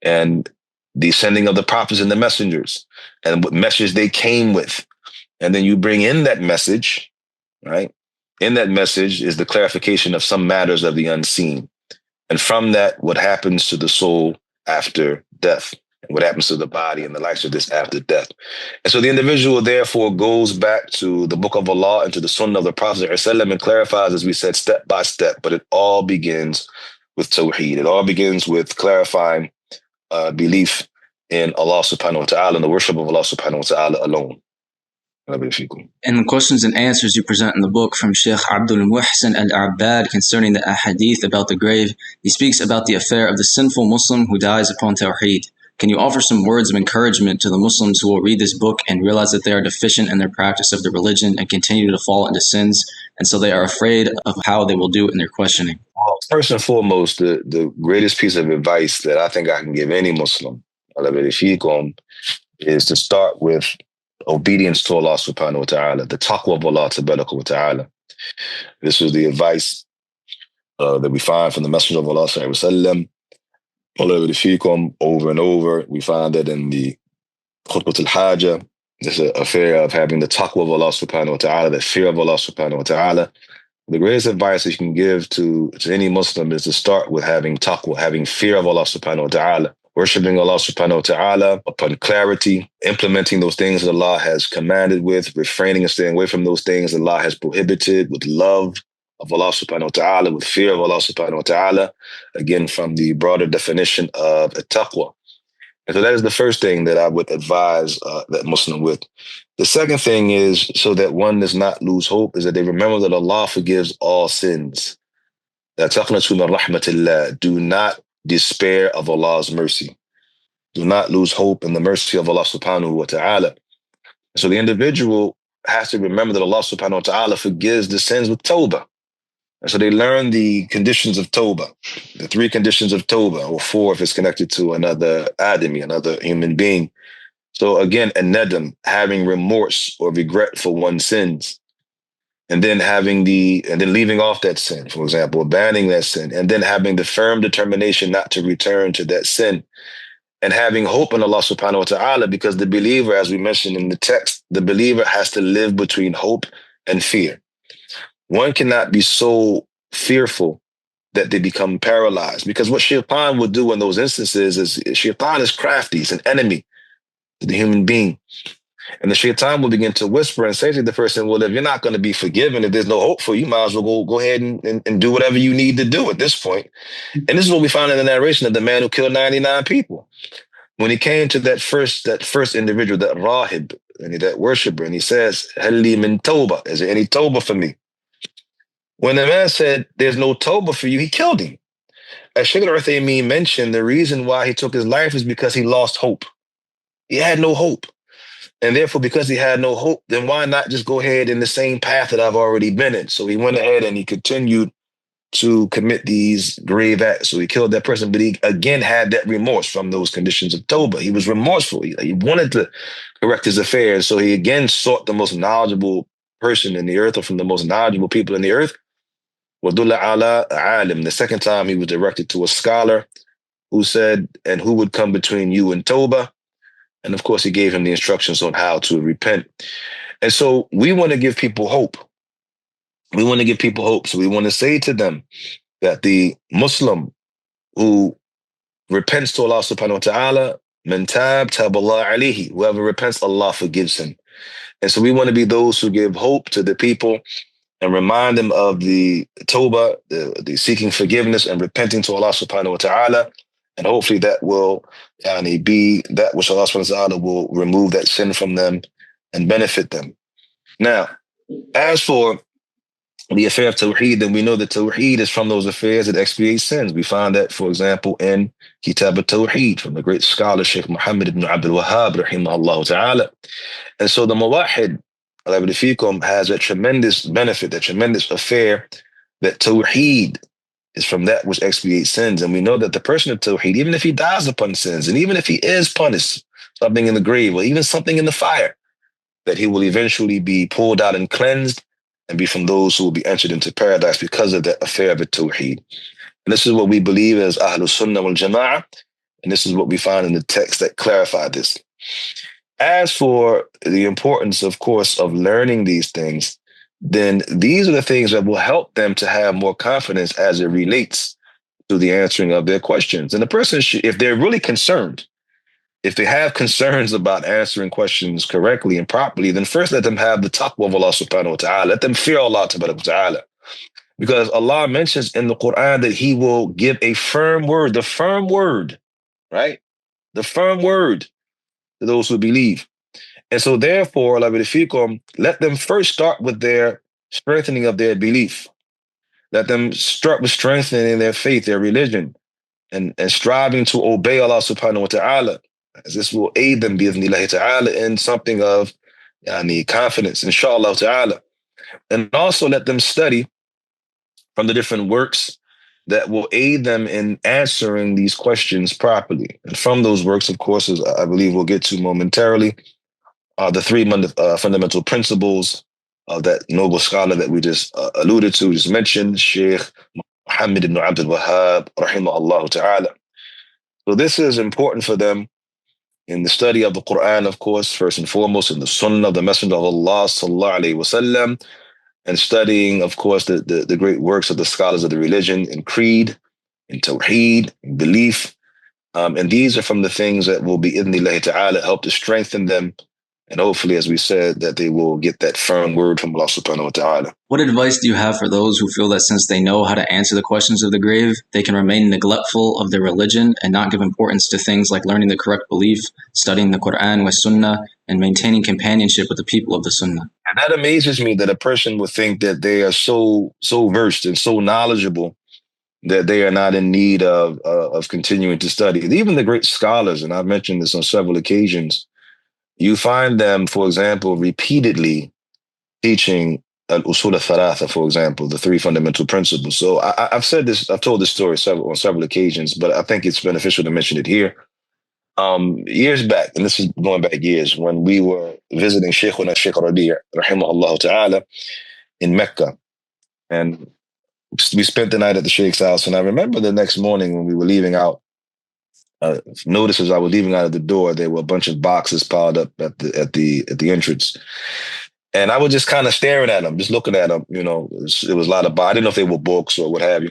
and the sending of the prophets and the messengers and what message they came with. And then you bring in that message, right? In that message is the clarification of some matters of the unseen. And from that, what happens to the soul after death, and what happens to the body and the likes of this after death. And so the individual therefore goes back to the book of Allah and to the sunnah of the Prophet ﷺ and clarifies, as we said, step by step, but it all begins with Tawheed. It all begins with clarifying belief in Allah subhanahu wa ta'ala and the worship of Allah subhanahu wa ta'ala alone. In the questions and answers you present in the book from Shaykh Abdul-Wahid al-Abbad concerning the ahadith about the grave, he speaks about the affair of the sinful Muslim who dies upon Tawheed. Can you offer some words of encouragement to the Muslims who will read this book and realize that they are deficient in their practice of the religion and continue to fall into sins, and so they are afraid of how they will do in their questioning? Well, first and foremost, the greatest piece of advice that I think I can give any Muslim is to start with obedience to Allah subhanahu wa ta'ala, the taqwa of Allah tabaraka wa ta'ala. This was the advice that we find from the Messenger of Allah sallallahu alaihi wasallam. Over and over, we find that in the khutbah al-hajah, this affair of having the taqwa of Allah subhanahu wa ta'ala, the fear of Allah subhanahu wa ta'ala. The greatest advice that you can give to any Muslim is to start with having taqwa, having fear of Allah subhanahu wa ta'ala, worshiping Allah subhanahu wa ta'ala upon clarity, implementing those things that Allah has commanded with, refraining and staying away from those things that Allah has prohibited with love of Allah subhanahu wa ta'ala, with fear of Allah subhanahu wa ta'ala, again, from the broader definition of taqwa. And so that is the first thing that I would advise that Muslim with. The second thing is, so that one does not lose hope, is that they remember that Allah forgives all sins. That taqnatu min rahmatillah. Do not despair of Allah's mercy. Do not lose hope in the mercy of Allah subhanahu wa ta'ala. So the individual has to remember that Allah subhanahu wa ta'ala forgives the sins with tawbah. And so they learn the conditions of tawbah, the 3 conditions of tawbah, or 4 if it's connected to another adami, another human being. So again, a nadam, having remorse or regret for one's sins, and then leaving off that sin, for example, abandoning that sin, and then having the firm determination not to return to that sin, and having hope in Allah subhanahu wa ta'ala, because the believer, as we mentioned in the text, the believer has to live between hope and fear. One cannot be so fearful that they become paralyzed, because what shaitan will do in those instances is shaitan is crafty, he's an enemy to the human being. And the shaitan will begin to whisper and say to the person, well, if you're not going to be forgiven, if there's no hope for you, you might as well go ahead and do whatever you need to do at this point. And this is what we find in the narration of the man who killed 99 people. When he came to that first individual, that rahib, and that worshiper, and he says, Halli min tawbah, is there any tawbah for me? When the man said, there's no tawbah for you, he killed him. As Shaykh Al-Uthaymeen mentioned, the reason why he took his life is because he lost hope. He had no hope. And therefore, because he had no hope, then why not just go ahead in the same path that I've already been in? So he went ahead and he continued to commit these grave acts. So he killed that person, but he again had that remorse from those conditions of tawbah. He was remorseful. He wanted to correct his affairs. So he again sought the most knowledgeable person in the earth, or from the most knowledgeable people in the earth. Wadulla ala alim. The second time he was directed to a scholar who said, and who would come between you and tawbah? And of course, he gave him the instructions on how to repent. And so we want to give people hope. We want to give people hope. So we want to say to them that the Muslim who repents to Allah subhanahu wa ta'ala, man tab Allah alayhi, whoever repents, Allah forgives him. And so we want to be those who give hope to the people and remind them of the tawbah, the seeking forgiveness and repenting to Allah subhanahu wa ta'ala. And hopefully that will be that which Allah subhanahu wa ta'ala will remove that sin from them and benefit them. Now, as for the affair of Tawheed, then we know that Tawheed is from those affairs that expiate sins. We find that, for example, in Kitab al-Tawheed from the great scholar Shaykh Muhammad Ibn Abdul-Wahhab, rahimahullah ta'ala. And so the Muwahhid, has a tremendous benefit, a tremendous affair that Tawheed is from that which expiates sins. And we know that the person of Tawheed, even if he dies upon sins, and even if he is punished, something in the grave or even something in the fire, that he will eventually be pulled out and cleansed and be from those who will be entered into paradise because of that affair of Tawheed. And this is what we believe as Ahlul Sunnah wal Jama'ah. And this is what we find in the text that clarify this. As for the importance, of course, of learning these things, then these are the things that will help them to have more confidence as it relates to the answering of their questions. And the person, if they're really concerned, if they have concerns about answering questions correctly and properly, then first let them have the taqwa of Allah subhanahu wa ta'ala. Let them fear Allah subhanahu wa ta'ala. Because Allah mentions in the Quran that He will give a firm word, the firm word, right? The firm word to those who believe. And so therefore, let them first start with their strengthening of their belief. Let them start with strengthening their faith, their religion, and striving to obey Allah subhanahu wa ta'ala, as this will aid them bi'idhnillahi ta'ala in something of confidence, inshallah ta'ala. And also let them study from the different works that will aid them in answering these questions properly. And from those works, of course, as I believe we'll get to momentarily, the three fundamental principles of that noble scholar that we just alluded to, just mentioned, Shaykh Muhammad Ibn Abdul-Wahhab, rahimahullah ta'ala. So this is important for them in the study of the Quran, of course, first and foremost, in the Sunnah of the Messenger of Allah, sallallahu alayhi wasallam, and studying, of course, the great works of the scholars of the religion in creed, in tawheed, in belief. And these are from the things that will be, idhnillahi ta'ala, help to strengthen them. And hopefully, as we said, that they will get that firm word from Allah subhanahu wa ta'ala. What advice do you have for those who feel that since they know how to answer the questions of the grave, they can remain neglectful of their religion and not give importance to things like learning the correct belief, studying the Quran with Sunnah, and maintaining companionship with the people of the Sunnah? And that amazes me that a person would think that they are so versed and so knowledgeable that they are not in need of continuing to study. Even the great scholars, and I've mentioned this on several occasions, you find them, for example, repeatedly teaching al-usul al-thalatha, for example, the three fundamental principles. So I've said this, I've told this story on several occasions, but I think it's beneficial to mention it here. Years back, and this is going back years, when we were visiting Shaykhuna Shaykh Rabi', rahimahullah ta'ala, in Mecca. And we spent the night at the Shaykh's house. And I remember the next morning when we were leaving out, notice as I was leaving out of the door, there were a bunch of boxes piled up at the entrance. And I was just kind of staring at them, just looking at them. It was a lot of boxes. I didn't know if they were books or what have you.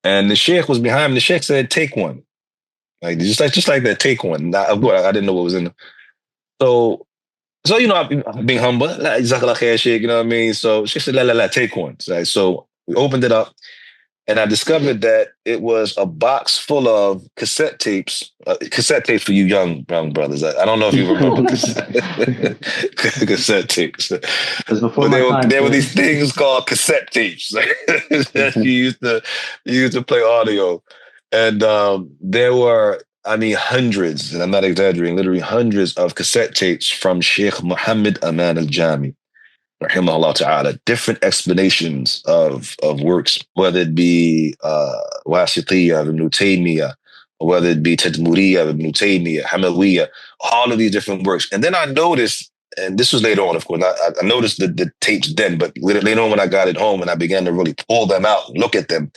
And the Shaykh was behind me. The Shaykh said, "Take one." Like just like that, take one. I didn't know what was in them. So I'm being humble. Jazakallah khair, Shaykh, you know what I mean? So she said, la, take one. So we opened it up. And I discovered that it was a box full of cassette tapes for you young brothers. I don't know if you remember cassette tapes. Before But there were these things called cassette tapes that you used to play audio. And there were, hundreds, and I'm not exaggerating, literally hundreds of cassette tapes from Shaykh Muhammad Aman al-Jami, rahimahullah ta'ala, different explanations of works, whether it be Wasitiyya of Ibn Taymiyyah, or whether it be Tadmuriyya of Ibn Taymiyyah, Hamawiyya, all of these different works. And then I noticed, and this was later on, of course, I noticed the tapes then, but later on when I got it home and I began to really pull them out and look at them,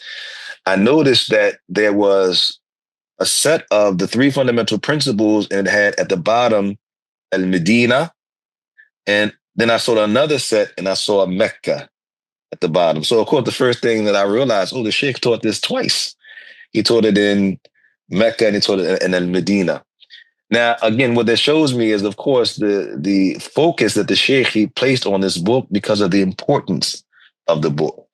I noticed that there was a set of the three fundamental principles, and it had at the bottom al-Medina, and then I saw another set and I saw Mecca. at the bottom. So, of course, the first thing that I realized, the Sheikh taught this twice. He taught it in Mecca and he taught it in Medina. Now, again, what that shows me is, of course, the focus that the Sheikh he placed on this book because of the importance of the book.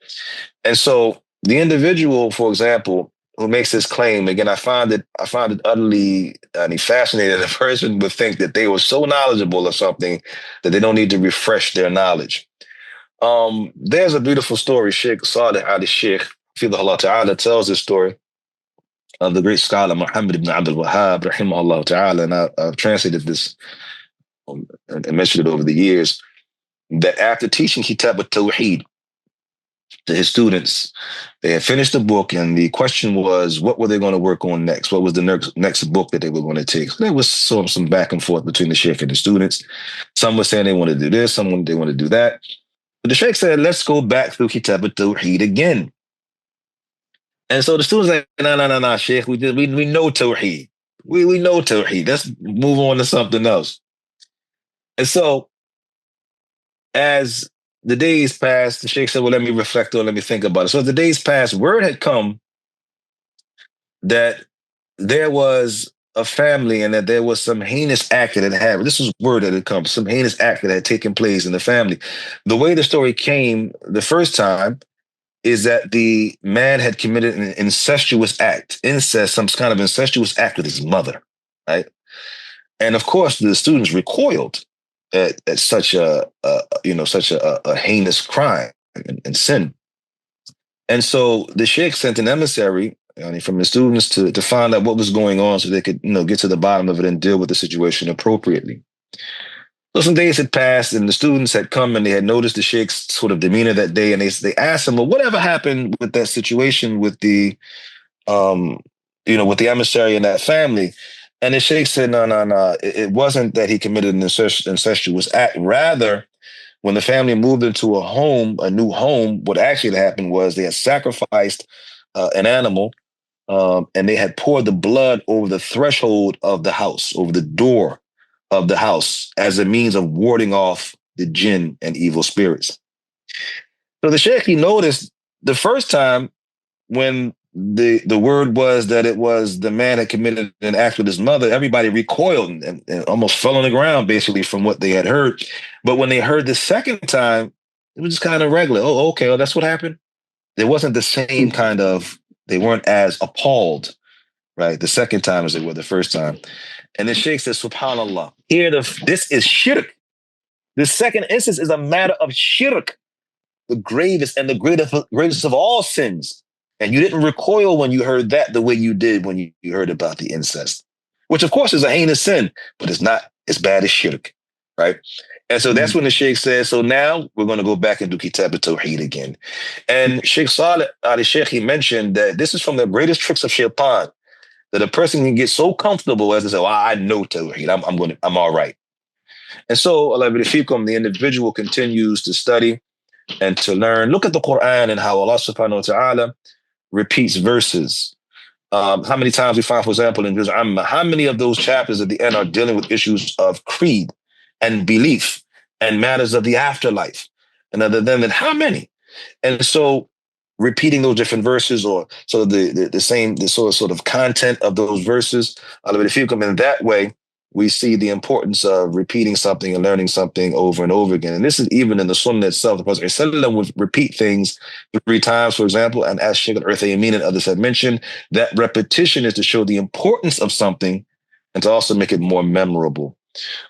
And so the individual, for example, who makes this claim, again, I find it utterly fascinating. A person would think that they were so knowledgeable of something that they don't need to refresh their knowledge. There's a beautiful story. Shaykh Salih al-Shaykh, Fidahullah Ta'ala, tells this story of the great scholar Muhammad Ibn Abdul-Wahhab, rahimahullah ta'ala, and I've translated this and mentioned it over the years, that after teaching Kitab al-Tawheed to his students, they had finished the book, and the question was, what were they going to work on next? What was the next book that they were going to take? So there was some back and forth between the Sheikh and the students. Some were saying they want to do this, some they want to do that. But the Sheikh said, let's go back through Kitab al-Tawheed again. And so the students like, no, Sheikh, we know Tawheed. We know Tawheed. Let's move on to something else. And so as the days passed, the Sheikh said, well, let me reflect on, let me think about it. So as the days passed, word had come that there was a family and that there was some heinous act that had happened. This was word that had come, some heinous act that had taken place in the family. The way the story came the first time is that the man had committed an incestuous act, incest, some kind of incestuous act with his mother, right? And of course, the students recoiled at such a heinous crime and sin. And so the Sheikh sent an emissary from the students to find out what was going on so they could get to the bottom of it and deal with the situation appropriately. So some days had passed and the students had come and they had noticed the Sheikh's sort of demeanor that day, and they asked him, well, whatever happened with that situation with the with the emissary and that family? And the Sheikh said, no. It wasn't that he committed an incestuous act. Rather, when the family moved into a new home, what actually happened was they had sacrificed an animal, and they had poured the blood over the threshold of the house, over the door of the house, as a means of warding off the jinn and evil spirits. So the Sheikh, he noticed the first time when the word was that it was the man that committed an act with his mother, everybody recoiled and almost fell on the ground, basically, from what they had heard. But when they heard the second time, it was just kind of regular. Oh, okay, well, that's what happened. There wasn't the same kind of, they weren't as appalled, right, the second time as they were the first time. And the Sheikh says, subhanAllah, this is shirk. The second instance is a matter of shirk, the gravest and the greatest of all sins. And you didn't recoil when you heard that the way you did when you heard about the incest, which of course is a heinous sin, but it's not as bad as shirk, right? And so that's when the Sheikh says, so now we're going to go back and do Kitab al-Tawheed again. And Sheikh Salih al-Shaykh, he mentioned that this is from the greatest tricks of shaitan, that a person can get so comfortable as to say, well, I know Tawheed, I'm all right. And so, Allah the individual continues to study and to learn. Look at the Quran and how Allah subhanahu wa ta'ala repeats verses. How many times we find, for example, in Juz Amma, how many of those chapters at the end are dealing with issues of creed and belief and matters of the afterlife? And other than that, how many? And so repeating those different verses, or sort of the same sort of content of those verses, in that way, we see the importance of repeating something and learning something over and over again. And this is even in the Sunnah itself. The Prophet ﷺ would repeat things 3 times, for example, and as Shaykh Al-Uthaymin and others have mentioned, that repetition is to show the importance of something and to also make it more memorable.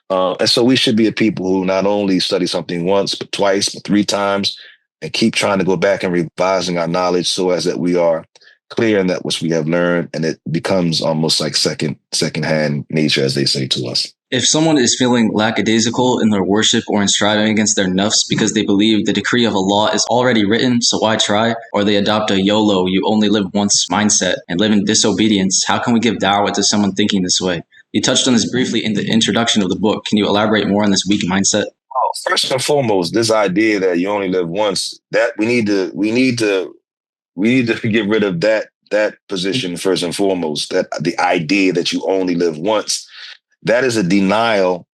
And so we should be a people who not only study something once, but twice, but 3 times, and keep trying to go back and revising our knowledge so as that we are clear in that which we have learned, and it becomes almost like second-hand nature, as they say to us. If someone is feeling lackadaisical in their worship or in striving against their nafs because they believe the decree of Allah is already written, so why try? Or they adopt a YOLO, you only live once mindset and live in disobedience, how can we give da'wah to someone thinking this way? You touched on this briefly in the introduction of the book. Can you elaborate more on this weak mindset? First and foremost, this idea that you only live once, that we need to get rid of that position first and foremost. That the idea that you only live once, that is a denial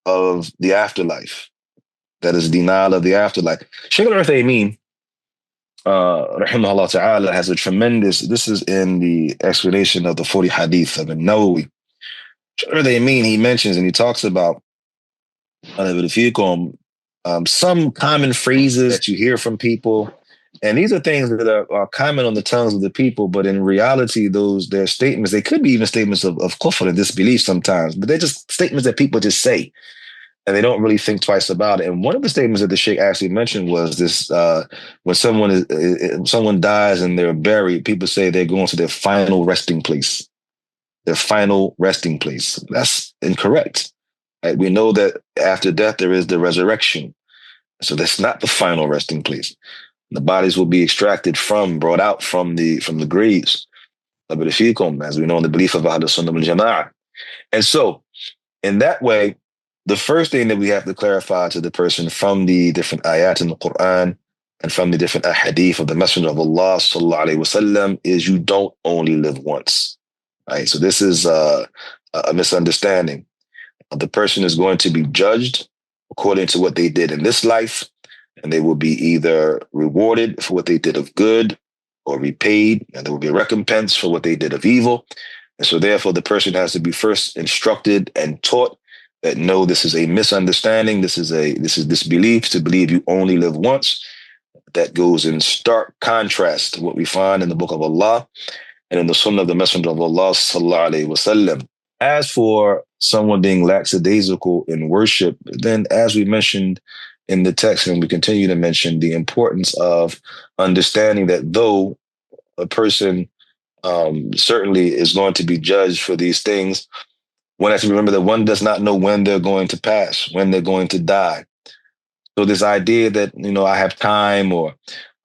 of the afterlife. That is a denial of the afterlife. Shaykh Al-Uthaymin, rahimahullah ta'ala, has a tremendous, this is in the explanation of the 40 hadith of al-Nawawi. What they mean, he mentions, and he talks about some common phrases that you hear from people. And these are things that are common on the tongues of the people, but in reality, their statements, they could be even statements of kufr and disbelief sometimes, but they're just statements that people just say, and they don't really think twice about it. And one of the statements that the Sheikh actually mentioned was this: when someone dies and they're buried, people say they're going to their final resting place. Their final resting place. That's incorrect. Right? We know that after death there is the resurrection, so that's not the final resting place. The bodies will be brought out from the graves, as we know in the belief of Ahl-Sunnah wal-Jama'ah. And so, in that way, the first thing that we have to clarify to the person from the different ayat in the Quran and from the different ahadith of the Messenger of Allah sallallahu alaihi wasallam is you don't only live once. Right? So this is a misunderstanding. The person is going to be judged according to what they did in this life, and they will be either rewarded for what they did of good or repaid, and there will be a recompense for what they did of evil. And so therefore the person has to be first instructed and taught that no, this is a misunderstanding, this is disbelief, to believe you only live once. That goes in stark contrast to what we find in the book of Allah and in the Sunnah of the Messenger of Allah sallallahu alaihi wasallam. As for someone being lackadaisical in worship, then as we mentioned in the text, and we continue to mention, the importance of understanding that though a person certainly is going to be judged for these things, one has to remember that one does not know when they're going to pass, when they're going to die. So this idea that, I have time, or,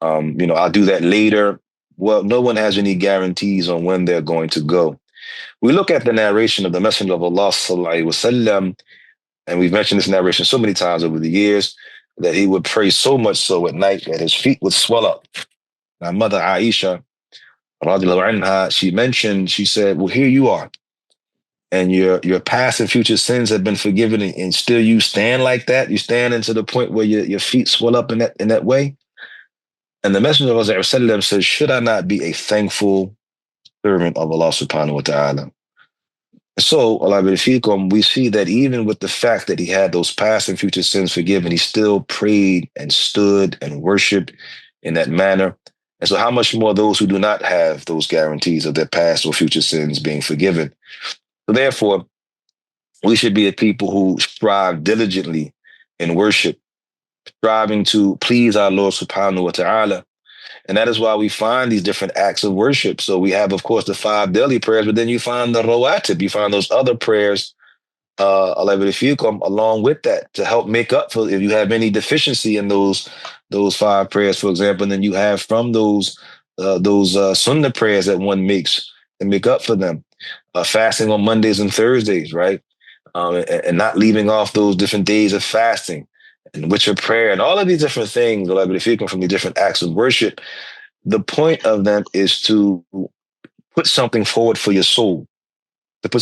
I'll do that later. Well, no one has any guarantees on when they're going to go. We look at the narration of the Messenger of Allah sallallahu alaihi wasallam, and we've mentioned this narration so many times over the years, that he would pray so much so at night that his feet would swell up. Our mother Aisha, radiallahu anha, she said, well, here you are, and your past and future sins have been forgiven, and still you stand like that? You stand into the point where your feet swell up in that way? And the Messenger of Allah says, should I not be a thankful servant of Allah subhanahu wa ta'ala? So, we see that even with the fact that he had those past and future sins forgiven, he still prayed and stood and worshiped in that manner. And so how much more those who do not have those guarantees of their past or future sins being forgiven? So therefore, we should be a people who strive diligently in worship, striving to please our Lord subhanahu wa ta'ala. And that is why we find these different acts of worship. So we have, of course, the 5 daily prayers, but then you find the rawatib, you find those other prayers, along with that, to help make up for if you have any deficiency in those 5 prayers, for example. And then you have from those sunnah prayers that one makes and make up for them. Fasting on Mondays and Thursdays, right? And not leaving off those different days of fasting, and with your prayer, and all of these different things, from the different acts of worship. The point of them is to put something forward for your soul, on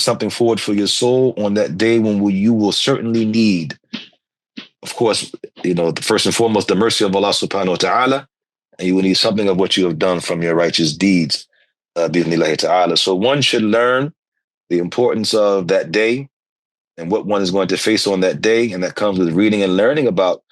that day when you will certainly need, of course, first and foremost, the mercy of Allah subhanahu wa ta'ala, and you will need something of what you have done from your righteous deeds, bi'idhnillahi ta'ala. So one should learn the importance of that day and what one is going to face on that day. And that comes with reading and learning about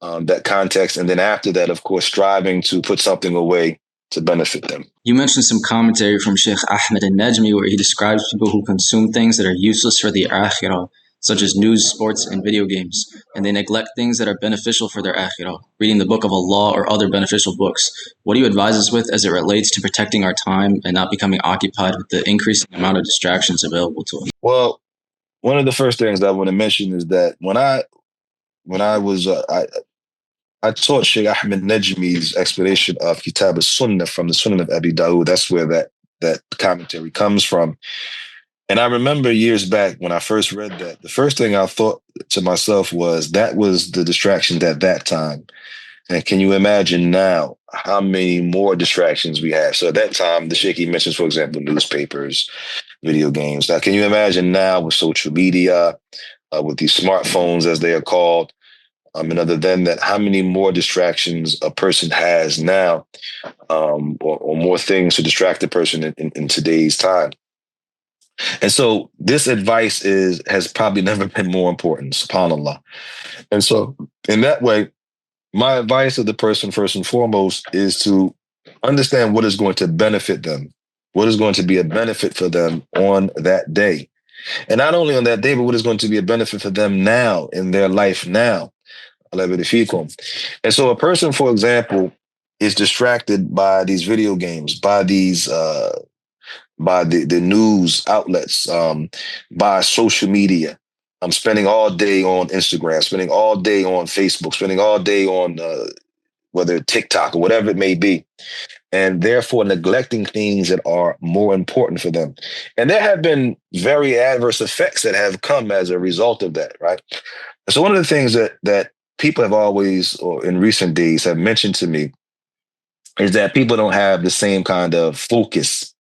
that context. And then after that, of course, striving to put something away to benefit them. You mentioned some commentary from Shaykh Ahmed al-Najmi where he describes people who consume things that are useless for the akhirah, such as news, sports, and video games, and they neglect things that are beneficial for their akhirah, reading the book of Allah or other beneficial books. What do you advise us with as it relates to protecting our time and not becoming occupied with the increasing amount of distractions available to us? Well, one of the first things that I want to mention is that when I taught Shaykh Ahmed Najmi's explanation of Kitab al-Sunnah from the Sunnah of Abi Dawud. That's where that commentary comes from. And I remember years back when I first read that, the first thing I thought to myself was that was the distractions at that time. And can you imagine now how many more distractions we have? So at that time, the Shaykh mentions, for example, newspapers, video games. Now, can you imagine now with social media, with these smartphones as they are called, And other than that, how many more distractions a person has now, or more things to distract the person in today's time. And so this advice has probably never been more important, subhanAllah. And so in that way, my advice to the person, first and foremost, is to understand what is going to benefit them, what is going to be a benefit for them on that day. And not only on that day, but what is going to be a benefit for them now in their life now. And so a person, for example, is distracted by these video games, by these by the news outlets, by social media. I'm spending all day on Instagram, spending all day on Facebook, spending all day on whether TikTok or whatever it may be, and therefore neglecting things that are more important for them. And there have been very adverse effects that have come as a result of that, right? So one of the things that people have always, or in recent days, have mentioned to me is that people don't have the same kind of focus,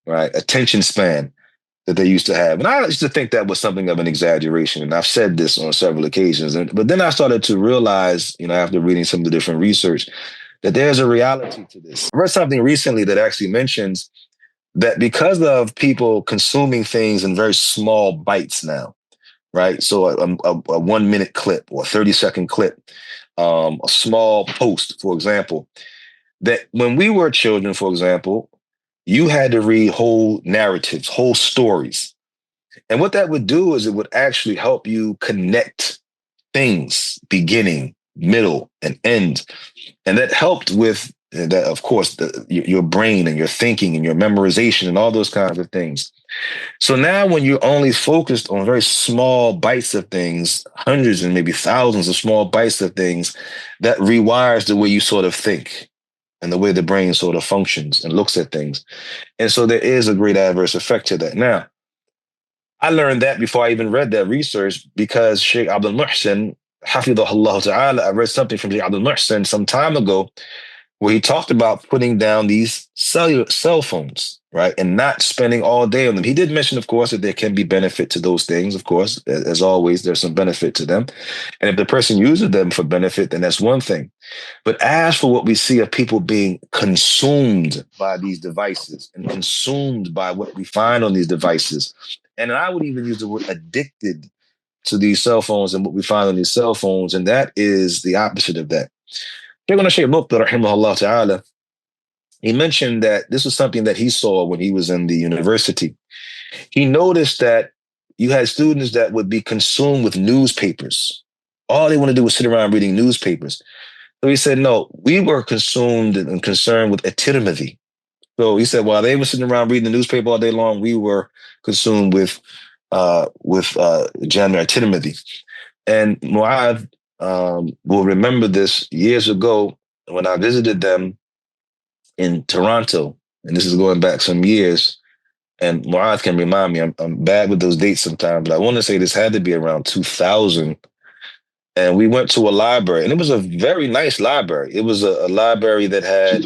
right, attention span that they used to have. And I used to think that was something of an exaggeration. And I've said this on several occasions. But then I started to realize, after reading some of the different research, that there's a reality to this. I read something recently that actually mentions that because of people consuming things in very small bites now, right? So a 1 minute clip or a 30-second clip, a small post, for example, that when we were children, for example, you had to read whole narratives, whole stories. And what that would do is it would actually help you connect things, beginning, middle, and end. And that helped with that, of course, your brain and your thinking and your memorization and all those kinds of things. So now when you're only focused on very small bites of things, hundreds and maybe thousands of small bites of things, that rewires the way you sort of think and the way the brain sort of functions and looks at things. And so there is a great adverse effect to that. Now, I learned that before I even read that research because Shaykh Abdul-Muhsin, Hafidhahullah Ta'ala, I read something from Shaykh Abdul-Muhsin some time ago where he talked about putting down these cell phones, right, and not spending all day on them. He did mention, of course, that there can be benefit to those things. Of course, as always, there's some benefit to them. And if the person uses them for benefit, then that's one thing. But as for what we see of people being consumed by these devices and consumed by what we find on these devices, and I would even use the word addicted to these cell phones and what we find on these cell phones, and that is the opposite of that. Shaykh Muqtar, rahimahullah ta'ala, he mentioned that this was something that he saw when he was in the university. He noticed that you had students that would be consumed with newspapers. All they want to do was sit around reading newspapers. So he said, no, we were consumed and concerned with at-Tirmidhi. So he said, while they were sitting around reading the newspaper all day long, we were consumed with Jami' at-Tirmidhi. And Mu'adh will remember this years ago when I visited them in Toronto, and this is going back some years. And Mu'adh can remind me, I'm bad with those dates sometimes, but I want to say this had to be around 2000. And we went to a library, and it was a very nice library. It was a library that had, it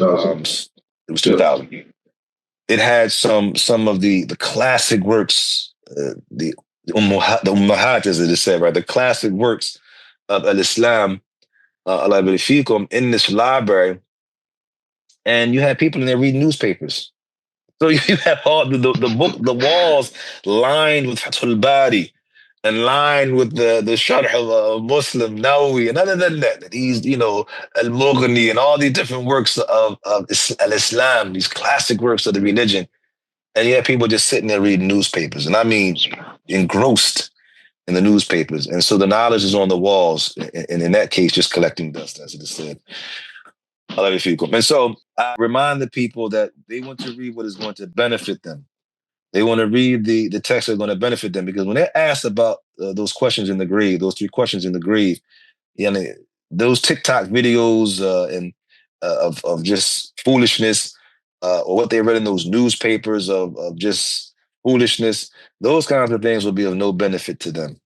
was 2000. It had some of the classic works, the Ummahat, as it is said, right? The classic works of al-Islam, Allah fikum, in this library. And you had people in there reading newspapers. So you have all the walls lined with Fathul Bari and lined with the Sharh of Muslim, Nawawi, and other than that, he's, Al-Mughni and all these different works of al-Islam, these classic works of the religion. And you have people just sitting there reading newspapers. And I mean, engrossed in the newspapers. And so the knowledge is on the walls. And in that case, just collecting dust, as it is said. And so I remind the people that they want to read what is going to benefit them. They want to read the texts that are going to benefit them, because when they're asked about those questions in the grave, those 3 questions in the grave, those TikTok videos and of just foolishness, or what they read in those newspapers of just foolishness, those kinds of things will be of no benefit to them.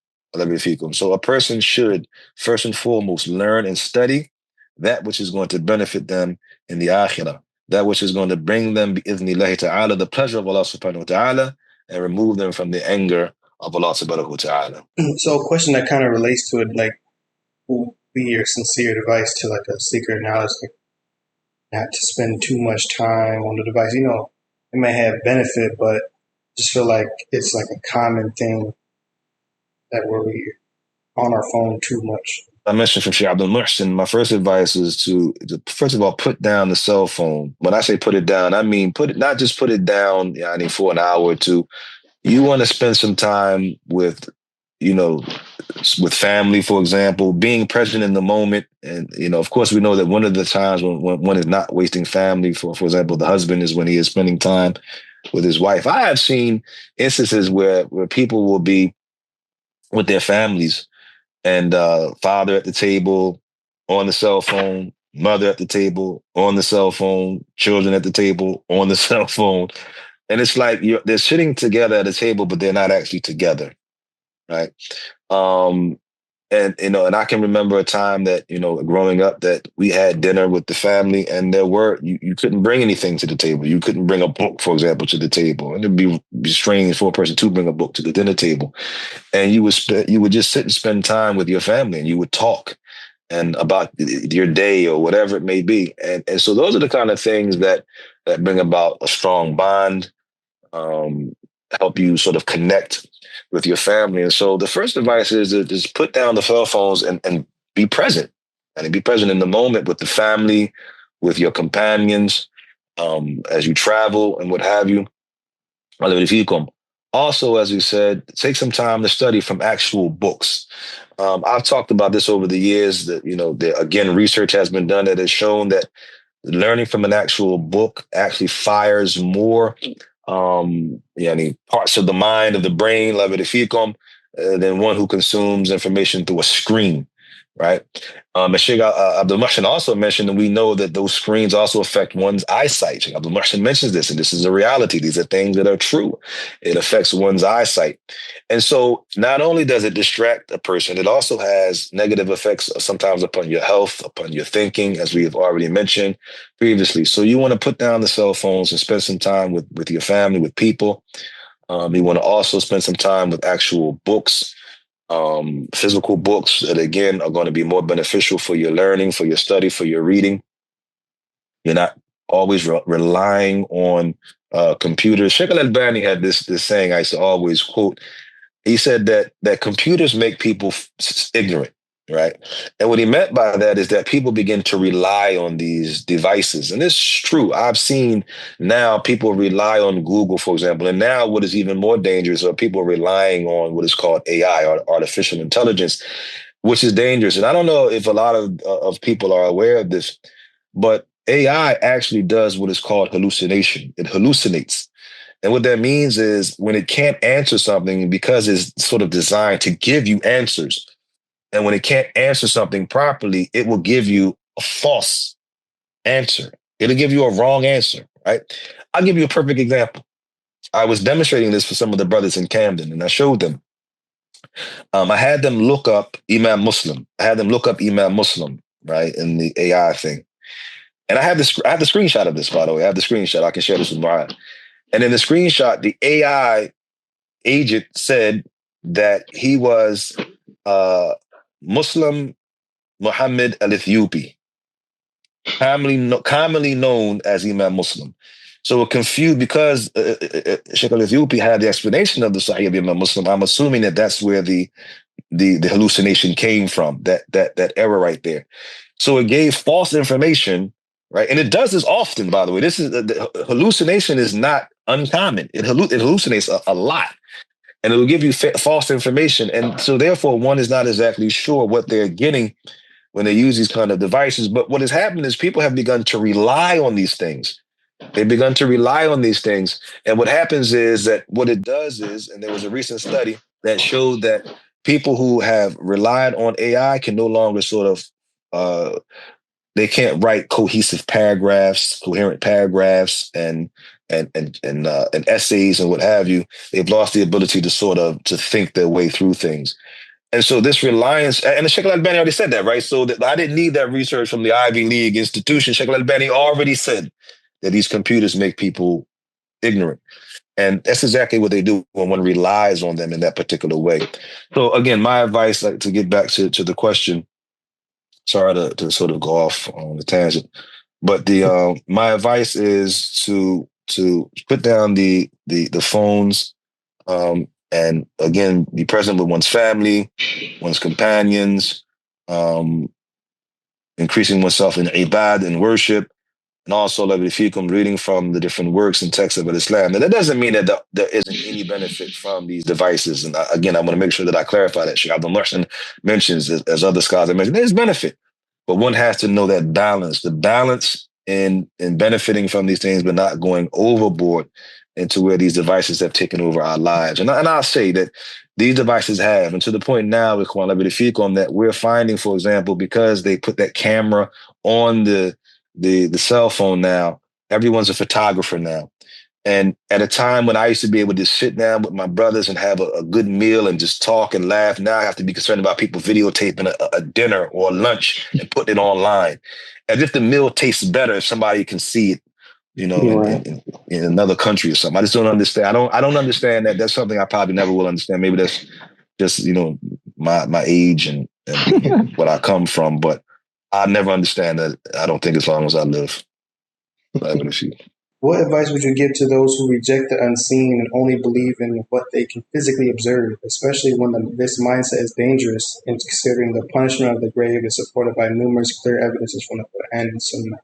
So a person should, first and foremost, learn and study that which is going to benefit them in the akhirah, that which is going to bring them, bi-idhnillahi ta'ala, the pleasure of Allah subhanahu wa ta'ala, and remove them from the anger of Allah subhanahu wa ta'ala. So a question that kind of relates to it, like, be your sincere advice to like a seeker of knowledge, like not to spend too much time on the device? You know, it may have benefit, but just feel like it's like a common thing that we're on our phone too much. I mentioned from Shaykh Abdullah, my first advice is to first of all put down the cell phone. When I say put it down, I mean not just put it down, for an hour or two. You want to spend some time with, with family, for example, being present in the moment. And, of course, we know that one of the times when one is not wasting family, for example, the husband, is when he is spending time with his wife. I have seen instances where people will be with their families and father at the table on the cell phone, mother at the table on the cell phone, children at the table on the cell phone. And it's like they're sitting together at a table, but they're not actually together, right? And I can remember a time that, growing up, that we had dinner with the family, and you couldn't bring anything to the table. You couldn't bring a book, for example, to the table. And it'd be strange for a person to bring a book to the dinner table. And you would just sit and spend time with your family, and you would talk and about your day or whatever it may be. And so those are the kind of things that bring about a strong bond, help you sort of connect with your family. And so the first advice is to just put down the cell phones and be present, and be present in the moment with the family, with your companions, as you travel and what have you. Also, as we said, take some time to study from actual books. I've talked about this over the years that, again, research has been done that has shown that learning from an actual book actually fires more parts of the mind, of the brain, than one who consumes information through a screen, right? As Shaykh Abdul-Muhsin also mentioned, and we know that those screens also affect one's eyesight. Shaykh Abdul-Muhsin mentions this, and this is a reality. These are things that are true. It affects one's eyesight. And so not only does it distract a person, it also has negative effects sometimes upon your health, upon your thinking, as we have already mentioned previously. So you want to put down the cell phones and spend some time with your family, with people. You want to also spend some time with actual books, physical books that, again, are going to be more beneficial for your learning, for your study, for your reading. You're not always relying on computers. Shaykh al-Albani had this saying I used to always quote. He said that computers make people ignorant, right? And what he meant by that is that people begin to rely on these devices. And this is true. I've seen now people rely on Google, for example. And now what is even more dangerous are people relying on what is called AI, or artificial intelligence, which is dangerous. And I don't know if a lot of people are aware of this, but AI actually does what is called hallucination. It hallucinates. And what that means is when it can't answer something, because it's sort of designed to give you answers, and when it can't answer something properly, it will give you a false answer. It'll give you a wrong answer, right? I'll give you a perfect example. I was demonstrating this for some of the brothers in Camden, and I showed them. I had them look up Imam Muslim. Right, in the AI thing. And I have the screenshot of this, by the way. I have the screenshot. I can share this with Mariah. And in the screenshot, the AI agent said that he was Muslim Muhammad al-Ethiopi, commonly known as Imam Muslim. So it confused, because Shaykh al-Ethiopi had the explanation of the Sahih of Imam Muslim. I'm assuming that that's where the hallucination came from, that error right there. So it gave false information, right? And it does this often, by the way. This is the hallucination is not uncommon. It hallucinates a lot, and it will give you false information. And so therefore, one is not exactly sure what they're getting when they use these kind of devices. But what has happened is people have begun to rely on these things. They've begun to rely on these things. And what happens is that what it does is, and there was a recent study that showed that people who have relied on AI can no longer sort of they can't write cohesive paragraphs, coherent paragraphs, and essays and what have you. They've lost the ability to sort of to think their way through things. And so this reliance, and the Shaykh al-Albani already said that, right? So that I didn't need that research from the Ivy League institution. Shaykh al-Albani already said that these computers make people ignorant. And that's exactly what they do when one relies on them in that particular way. So again, my advice, like, to get back to the question, sorry to sort of go off on the tangent, but the my advice is to put down the phones, and again be present with one's family, one's companions, um, increasing oneself in ibad and worship, and also reading from the different works and texts of Islam. And that doesn't mean that there isn't any benefit from these devices. And again, I want to make sure that I clarify that. Shaykh Abdullah mentions, as other scholars have mentioned, there's benefit, but one has to know that balance, the balance in benefiting from these things, but not going overboard into where these devices have taken over our lives. And I'll say that these devices have, and to the point now with that we're finding, for example, because they put that camera on the cell phone now, everyone's a photographer now. And at a time when I used to be able to sit down with my brothers and have a good meal and just talk and laugh, now I have to be concerned about people videotaping a dinner or a lunch and putting it online. As if the meal tastes better if somebody can see it, in another country or something. I just don't understand. I don't understand that. That's something I probably never will understand. Maybe that's just, my age and what I come from, but I'll never understand that. I don't think as long as I live. What advice would you give to those who reject the unseen and only believe in what they can physically observe, especially when this mindset is dangerous, and considering the punishment of the grave is supported by numerous clear evidences from the Quran and Sunnah?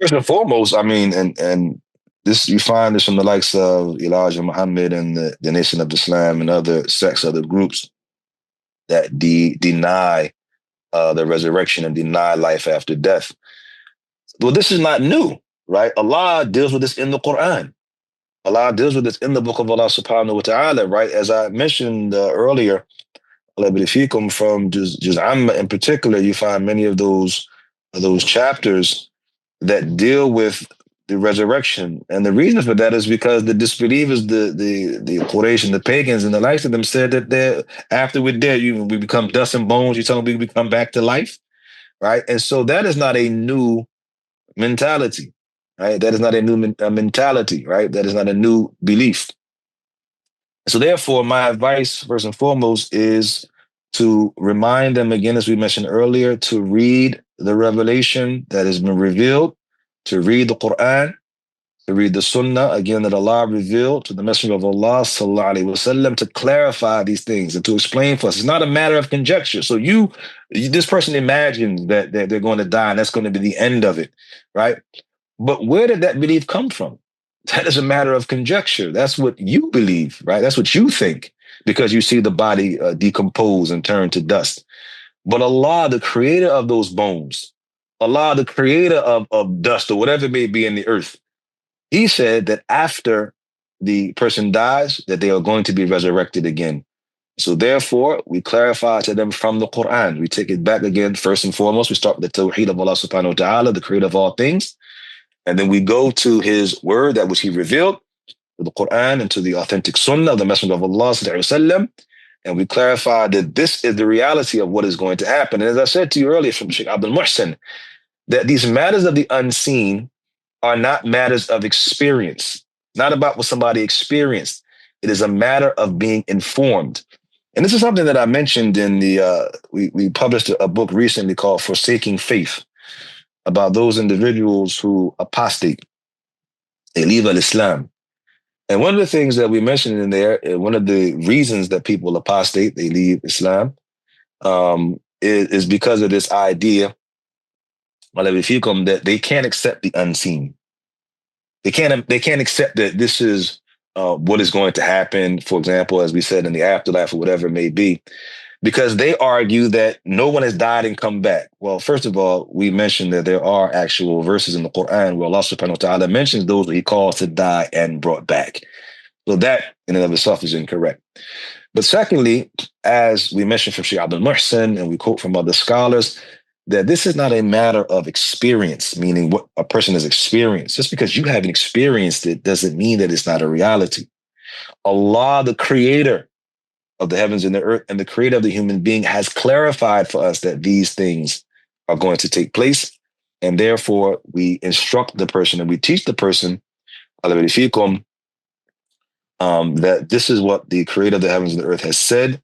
First and foremost, I mean, and this, you find this from the likes of Elijah Muhammad and the Nation of Islam and other sects, other groups that deny the resurrection and deny life after death. Well, this is not new, right? Allah deals with this in the Quran. Allah deals with this in the book of Allah subhanahu wa ta'ala, right? As I mentioned earlier, from Juz Amma in particular, you find many of those chapters that deal with the resurrection. And the reason for that is because the disbelievers, the Quraysh and the pagans and the likes of them said that after we're dead, we become dust and bones. You tell them we come back to life, right? And so that is not a new mentality, right? That is not a new mentality, right? That is not a new belief. So therefore, my advice, first and foremost, is to remind them again, as we mentioned earlier, to read the revelation that has been revealed, to read the Quran, to read the Sunnah, again, that Allah revealed to the Messenger of Allah, sallallahu alaihi wasallam, to clarify these things and to explain for us. It's not a matter of conjecture. So this person imagines that they're going to die and that's going to be the end of it, right? But where did that belief come from? That is a matter of conjecture. That's what you believe, right? That's what you think, because you see the body decompose and turn to dust. But Allah, the creator of those bones, Allah, the creator of dust or whatever it may be in the earth, he said that after the person dies, that they are going to be resurrected again. So therefore, we clarify to them from the Quran. We take it back again. First and foremost, we start with the Tawheed of Allah subhanahu wa ta'ala, the creator of all things. And then we go to his word, that which he revealed, to the Quran and to the authentic Sunnah of the Messenger of Allah sallallahu alaihi wasallam. And we clarify that this is the reality of what is going to happen. And as I said to you earlier from Shaykh Abdul, that these matters of the unseen are not matters of experience, not about what somebody experienced. It is a matter of being informed. And this is something that I mentioned in we published a book recently called Forsaking Faith, about those individuals who apostate, they leave al-Islam. And one of the things that we mentioned in there, one of the reasons that people apostate, they leave Islam, is because of this idea that they can't accept the unseen. They can't accept that this is what is going to happen, for example, as we said, in the afterlife or whatever it may be, because they argue that no one has died and come back. Well, first of all, we mentioned that there are actual verses in the Quran where Allah subhanahu wa ta'ala mentions those that he calls to die and brought back. So that in and of itself is incorrect. But secondly, as we mentioned from Shaykh Abdul, and we quote from other scholars, that this is not a matter of experience, meaning what a person has experienced. Just because you haven't experienced it doesn't mean that it's not a reality. Allah, the creator of the heavens and the earth and the creator of the human being, has clarified for us that these things are going to take place. And therefore, we instruct the person and we teach the person that this is what the creator of the heavens and the earth has said,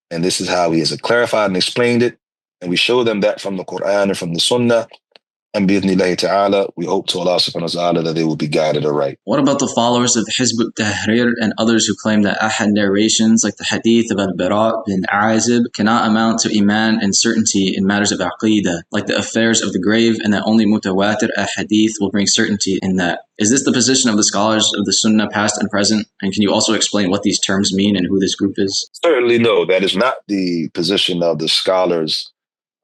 and this is how he has clarified and explained it. and we show them that from the Quran and from the Sunnah, and bi'idhnillahi ta'ala, we hope to Allah subhanahu wa ta'ala that they will be guided aright. What about the followers of Hizb al-Tahrir and others who claim that ahad narrations like the Hadith of al-Bara bin Azib cannot amount to iman and certainty in matters of aqidah, like the affairs of the grave, and that only mutawatir ahadith will bring certainty in that? Is this the position of the scholars of the Sunnah past and present? And can you also explain what these terms mean and who this group is? Certainly no, that is not the position of the scholars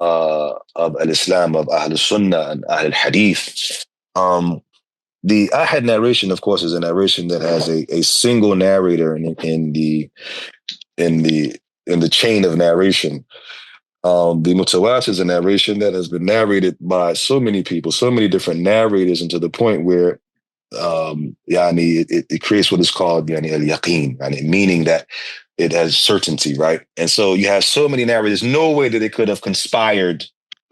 of al-Islam, of Ahl al-Sunnah and Ahl al-Hadith. The ahad narration, of course, is a narration that has a single narrator in the chain of narration. The mutawatir is a narration that has been narrated by so many people, so many different narrators, and to the point where it creates what is called al-yaqeen, meaning that it has certainty, right? And so you have so many narrators, no way that they could have conspired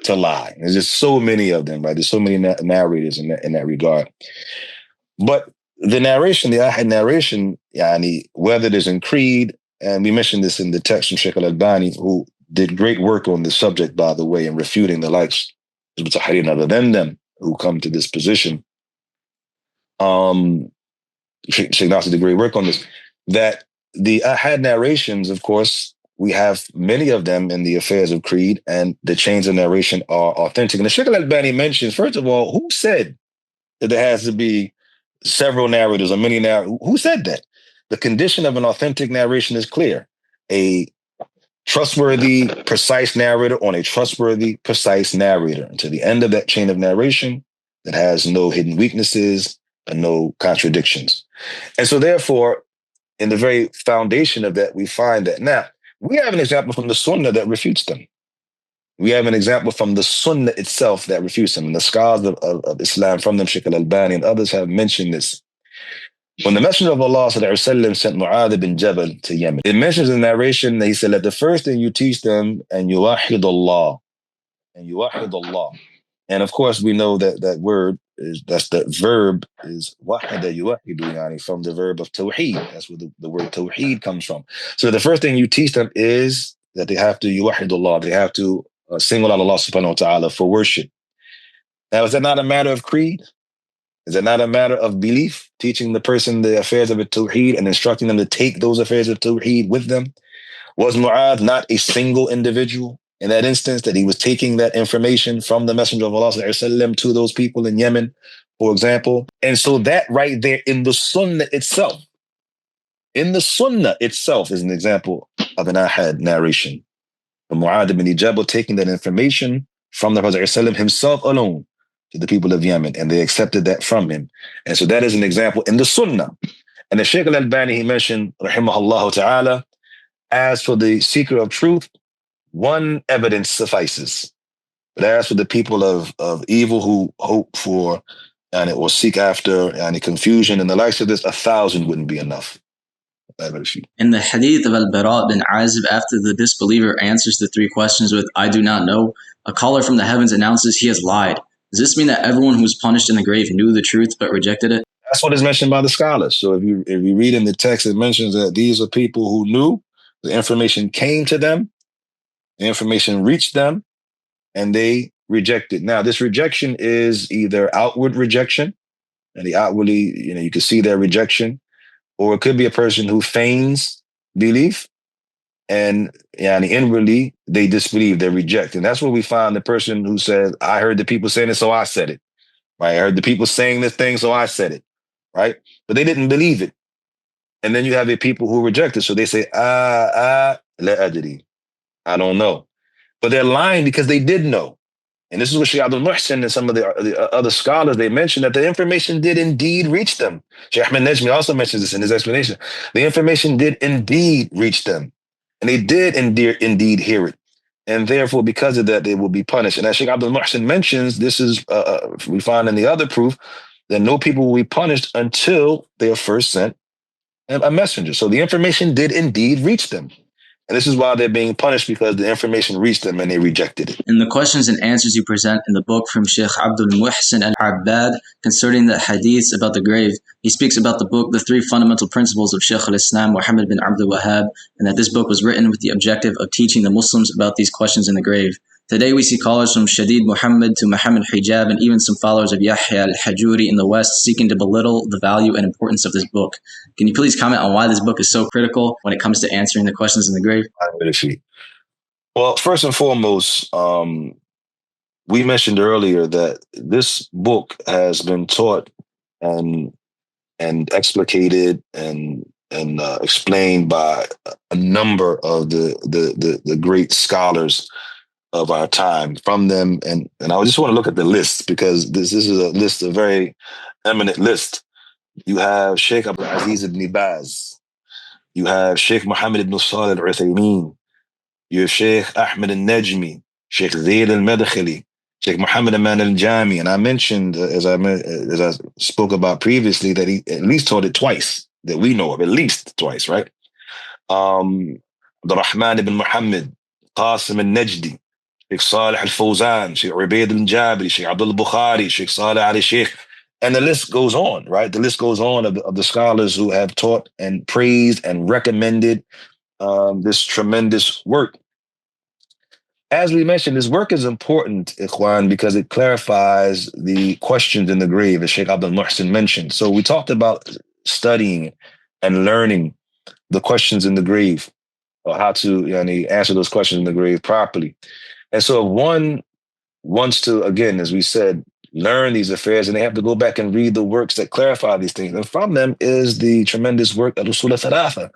to lie. There's just so many of them, right? There's so many narrators in that regard. But the narration, the ahad narration, whether it is in creed, and we mentioned this in the text from Shaykh al-Albani, who did great work on the subject, by the way, in refuting the likes of al-Tahrir and other than them who come to this position. Shaykh Nasser did great work on this, that the ahad narrations, of course, we have many of them in the affairs of creed, and the chains of narration are authentic. And the Shaykh al-Albani mentions, first of all, who said that there has to be several narrators or many narrators? Who said that? The condition of an authentic narration is clear. A trustworthy, precise narrator on a trustworthy, precise narrator. And to the end of that chain of narration that has no hidden weaknesses and no contradictions. And so therefore, in the very foundation of that, we find that now we have an example from the Sunnah that refutes them. We have an example from the Sunnah itself that refutes them. And the scholars of Islam, from them, Shaykh al-Albani and others, have mentioned this. When the Messenger of Allah ﷺ sent Mu'adh bin Jabal to Yemen, it mentions in the narration that he said that the first thing you teach them, and yuwahid Allah, and yuwahid Allah. And of course, we know that that word that's the verb is wahada yuwahidu, from the verb of tawheed. That's where the word tawheed comes from. So the first thing you teach them is that they have to yuwahid Allah. They have to single out Allah subhanahu wa ta'ala for worship. Now, is that not a matter of creed? Is it not a matter of belief? Teaching the person the affairs of tawheed and instructing them to take those affairs of tawheed with them? Was Mu'adh not a single individual in that instance, that he was taking that information from the Messenger of Allah ﷺ to those people in Yemen, for example? And so that right there in the Sunnah itself, is an example of an ahad narration. The Mu'adh ibn Jabal taking that information from the Prophet ﷺ himself alone to the people of Yemen, and they accepted that from him. And so that is an example in the Sunnah. And the Shaykh al-Albani, he mentioned, rahimahullah ta'ala, as for the seeker of truth, one evidence suffices. But as for the people of evil who hope for or seek after confusion and the likes of this, 1,000 wouldn't be enough. In the Hadith of al-Bara bin Azib, after the disbeliever answers the three questions with, "I do not know," a caller from the heavens announces he has lied. Does this mean that everyone who was punished in the grave knew the truth but rejected it? That's what is mentioned by the scholars. So if you read in the text, it mentions that these are people who knew, the information came to them, the information reached them, and they rejected. Now, this rejection is either outward rejection, and the outwardly, you can see their rejection, or it could be a person who feigns belief, and inwardly they disbelieve, they reject. And that's where we find the person who says, "I heard the people saying it, so I said it." Right? "I heard the people saying this thing, so I said it." Right? But they didn't believe it. And then you have the people who reject it. So they say, la adri, I don't know. But they're lying because they did know. And this is what Shaykh Abdul-Muhsin and some of the other scholars, they mentioned that the information did indeed reach them. Shaykh Ahmed Najmi also mentions this in his explanation. The information did indeed reach them. And they did indeed hear it. And therefore, because of that, they will be punished. And as Shaykh Abdul-Muhsin mentions, this is, we find in the other proof, that no people will be punished until they are first sent a messenger. So the information did indeed reach them. And this is why they're being punished, because the information reached them and they rejected it. In the questions and answers you present in the book from Shaykh Abdul-Muhsin al-Abbad concerning the hadiths about the grave, he speaks about the book, The Three Fundamental Principles of Shaykh al-Islam Muhammad Ibn Abdul-Wahhab, and that this book was written with the objective of teaching the Muslims about these questions in the grave. Today we see callers from Shadid Muhammad to Muhammad Hijab and even some followers of Yahya al-Hajuri in the West seeking to belittle the value and importance of this book. Can you please comment on why this book is so critical when it comes to answering the questions in the grave? Well, first and foremost, we mentioned earlier that this book has been taught and explicated and explained by a number of the great scholars of our time. From them, and I just want to look at the list, because this is a list, a very eminent list. You have Shaykh Abdul-Aziz ibn Baz. You have Shaykh Muhammad ibn Salih al-Uthaymeen. You have Shaykh Ahmed al-Najmi, Shaykh Zayd al-Madkhali, Shaykh Muhammad Aman al-Jami. And I mentioned, as I spoke about previously, that he at least taught it twice, that we know of, at least twice, right? Abdul Rahman ibn Muhammad, Qasim al-Najdi, Shaykh Salih al-Fawzan, Shaykh Ubaid al-Jabri, Shaykh Abdul Bukhari, Shaykh Salih Ali Shaykh. And the list goes on, right? The list goes on of the scholars who have taught and praised and recommended this tremendous work. As we mentioned, this work is important, Ikhwan, because it clarifies the questions in the grave, as Shaykh Abdul Muhsin mentioned. So we talked about studying and learning the questions in the grave, or how to answer those questions in the grave properly. And so if one wants to, again, as we said, learn these affairs, and they have to go back and read the works that clarify these things. And from them is the tremendous work of Usul al-Thalatha,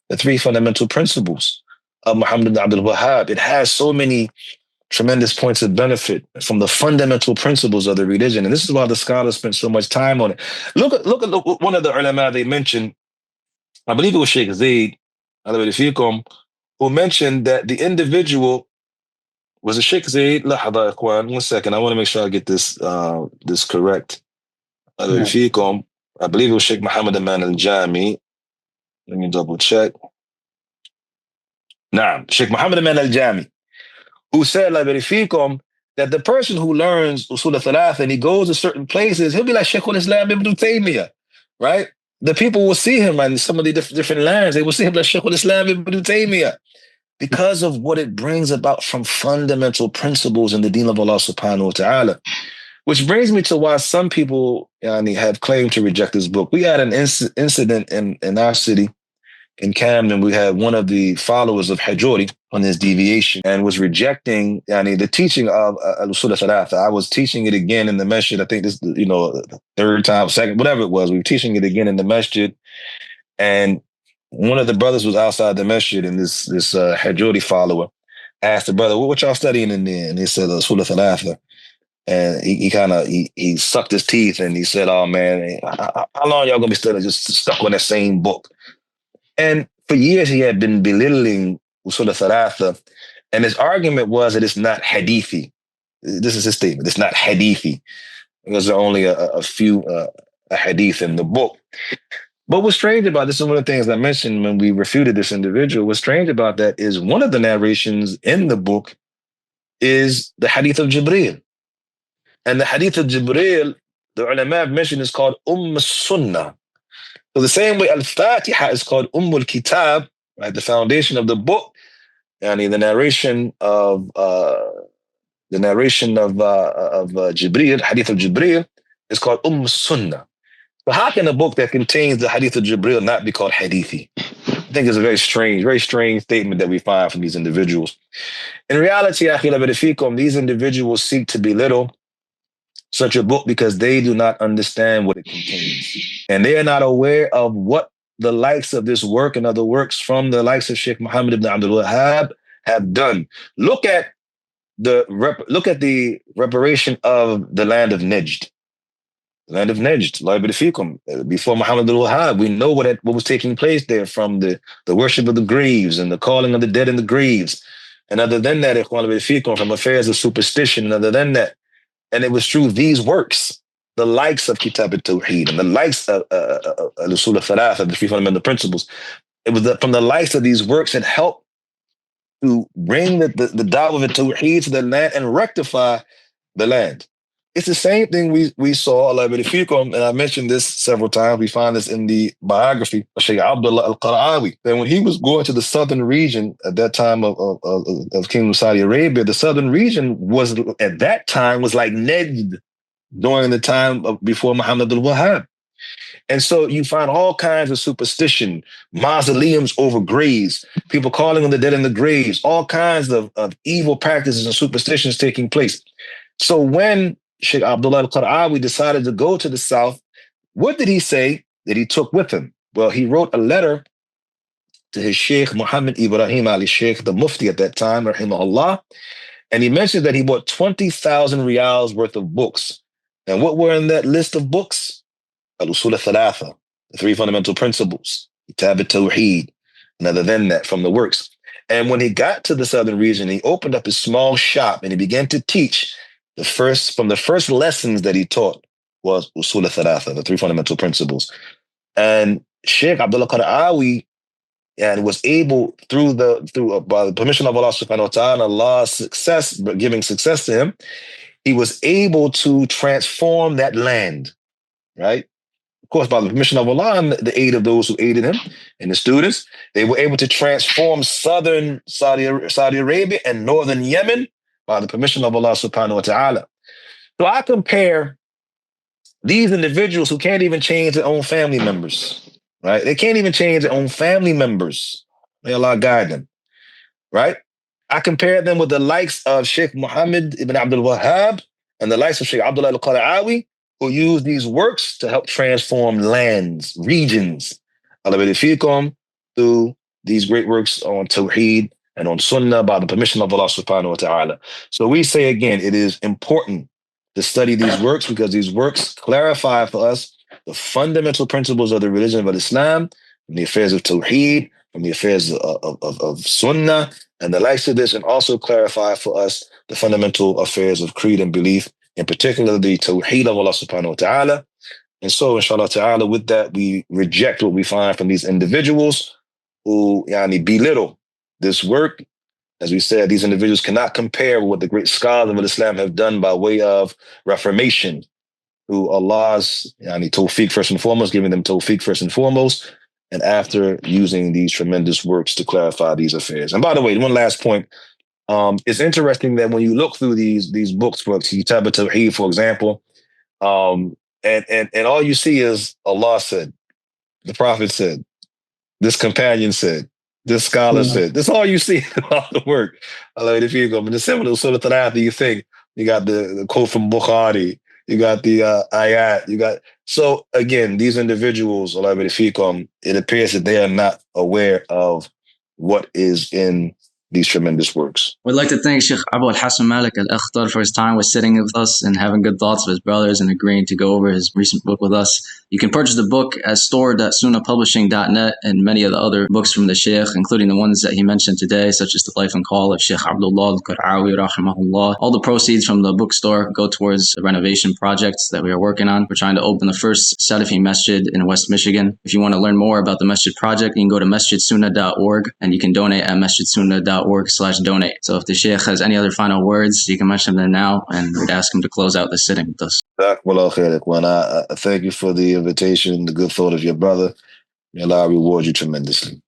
the three fundamental principles of Muhammad Ibn Abdul-Wahhab. It has so many tremendous points of benefit from the fundamental principles of the religion. And this is why the scholars spent so much time on it. Look at one of the ulama they mentioned, I believe it was Shaykh Zayd, who mentioned that the individual was a Shaykh Zayd. Lahada, Ikhwan, 1 second. I want to make sure I get this this correct. I believe it was Shaykh Muhammad Aman al-Jami. Let me double check. Nah, Shaykh Muhammad Aman al-Jami, who said, that the person who learns Usul al-Thalatha and he goes to certain places, he'll be like Shaykh al-Islam Ibn Taymiyyah, right? The people will see him in some of the different lands. They will see him like Shaykh al-Islam Ibn Taymiyyah, because of what it brings about from fundamental principles in the deen of Allah subhanahu wa ta'ala. Which brings me to why some people have claimed to reject this book. We had an incident in our city, in Camden. We had one of the followers of Hajuri on his deviation and was rejecting the teaching of al-Usul al-Thalatha. I was teaching it again in the masjid. I think this, third time, second, whatever it was. We were teaching it again in the masjid. And one of the brothers was outside the masjid, and this Hajuri follower asked the brother, what y'all studying in there? And he said, Usul al-Thalatha. And he sucked his teeth and he said, oh man, how long y'all gonna be studying just stuck on that same book? And for years he had been belittling Usul al-Thalatha, and his argument was that it's not hadithi. This is his statement. It's not hadithi because there are only a few hadith in the book. But what's strange about this is one of the things I mentioned when we refuted this individual. What's strange about that is one of the narrations in the book is the hadith of Jibreel. And the hadith of Jibreel, the ulama have mentioned, is called Sunnah. So the same way al-Fatiha is called al-Kitab, right, the foundation of the book, and the narration of Jibreel, hadith of Jibreel, is called Sunnah. So how can a book that contains the hadith of Jibreel not be called hadithi? I think it's a very strange statement that we find from these individuals. In reality, these individuals seek to belittle such a book because they do not understand what it contains. And they are not aware of what the likes of this work and other works from the likes of Shaykh Muhammad Ibn Abdul-Wahhab have done. Look at the reparation of the land of Najd. The land of Najd, before Muhammad Abdul-Wahhab, we know what was taking place there, from the worship of the graves and the calling of the dead in the graves. And other than that, from affairs of superstition, and other than that. And it was through these works, the likes of Kitab al-Tawheed and the likes of al-Usul al-Thalatha, the three fundamental principles. It was from the likes of these works that helped to bring the da'wah of al-Tawheed to the land and rectify the land. It's the same thing we saw, and I mentioned this several times. We find this in the biography of Shaykh Abdullah al-Qar'awi. That when he was going to the southern region at that time of Kingdom of Saudi Arabia, the southern region was at that time was like Najd during the time of before Muhammad Abdul-Wahhab. And so you find all kinds of superstition, mausoleums over graves, people calling on the dead in the graves, all kinds of evil practices and superstitions taking place. So when Shaykh Abdullah al-Qar'awi decided to go to the south, what did he say that he took with him? Well, he wrote a letter to his Shaykh Muhammad Ibrahim Ali Shaykh, the Mufti at that time, rahimahullah, and he mentioned that he bought 20,000 riyals worth of books. And what were in that list of books? Al-Usul al-Thalatha, the three fundamental principles, Kitab al-Tawheed, and other than that, from the works. And when he got to the southern region, he opened up his small shop and he began to teach from the first lessons that he taught was Usul al-Thalatha, the three fundamental principles. And Shaykh Abdullah Qar'awi and was able, by the permission of Allah subhanahu wa ta'ala, Allah's giving success to him, he was able to transform that land, right? Of course, by the permission of Allah and the aid of those who aided him and the students, they were able to transform southern Saudi Arabia and northern Yemen by the permission of Allah subhanahu wa ta'ala. So I compare these individuals who can't even change their own family members, right? They can't even change their own family members. May Allah guide them, right? I compare them with the likes of Shaykh Muhammad Ibn Abdul-Wahhab and the likes of Shaykh Abdullah al-Qar'awi, who use these works to help transform lands, regions, through these great works on Tawheed and on Sunnah by the permission of Allah subhanahu wa ta'ala. So we say again, it is important to study these works because these works clarify for us the fundamental principles of the religion of Islam, from the affairs of Tawheed, from the affairs of Sunnah, and the likes of this, and also clarify for us the fundamental affairs of creed and belief, in particular the Tawheed of Allah subhanahu wa ta'ala. And so, inshallah ta'ala, with that, we reject what we find from these individuals who belittle this work. As we said, these individuals cannot compare with what the great scholars of Islam have done by way of reformation through Allah's tawfiq first and foremost, giving them tawfiq first and foremost, and after using these tremendous works to clarify these affairs. And by the way, one last point. It's interesting that when you look through these books, for Kitab al-Tawheed, for example, and all you see is Allah said, the Prophet said, this companion said, this scholar said. That's all you see in all the work. If you go, but the similar sort of thing, you think you got the quote from Bukhari, you got the ayat, so again, these individuals, it appears that they are not aware of what is in these tremendous works. We'd like to thank Shaykh Abul-Hasan Malik al-Akhdar for his time with sitting with us and having good thoughts of his brothers and agreeing to go over his recent book with us. You can purchase the book at store.sunnahpublishing.net and many of the other books from the Shaykh, including the ones that he mentioned today, such as The Life and Call of Shaykh Abdullah al-Qar'awi, rahimahullah. All the proceeds from the bookstore go towards the renovation projects that we are working on. We're trying to open the first Salafi Masjid in West Michigan. If you want to learn more about the Masjid project, you can go to masjidsunnah.org and you can donate at masjidsunnah.org/donate. So if the Shaykh has any other final words, you can mention them now, and we'd ask him to close out the sitting with us. I thank you for the invitation, the good thought of your brother. May Allah reward you tremendously.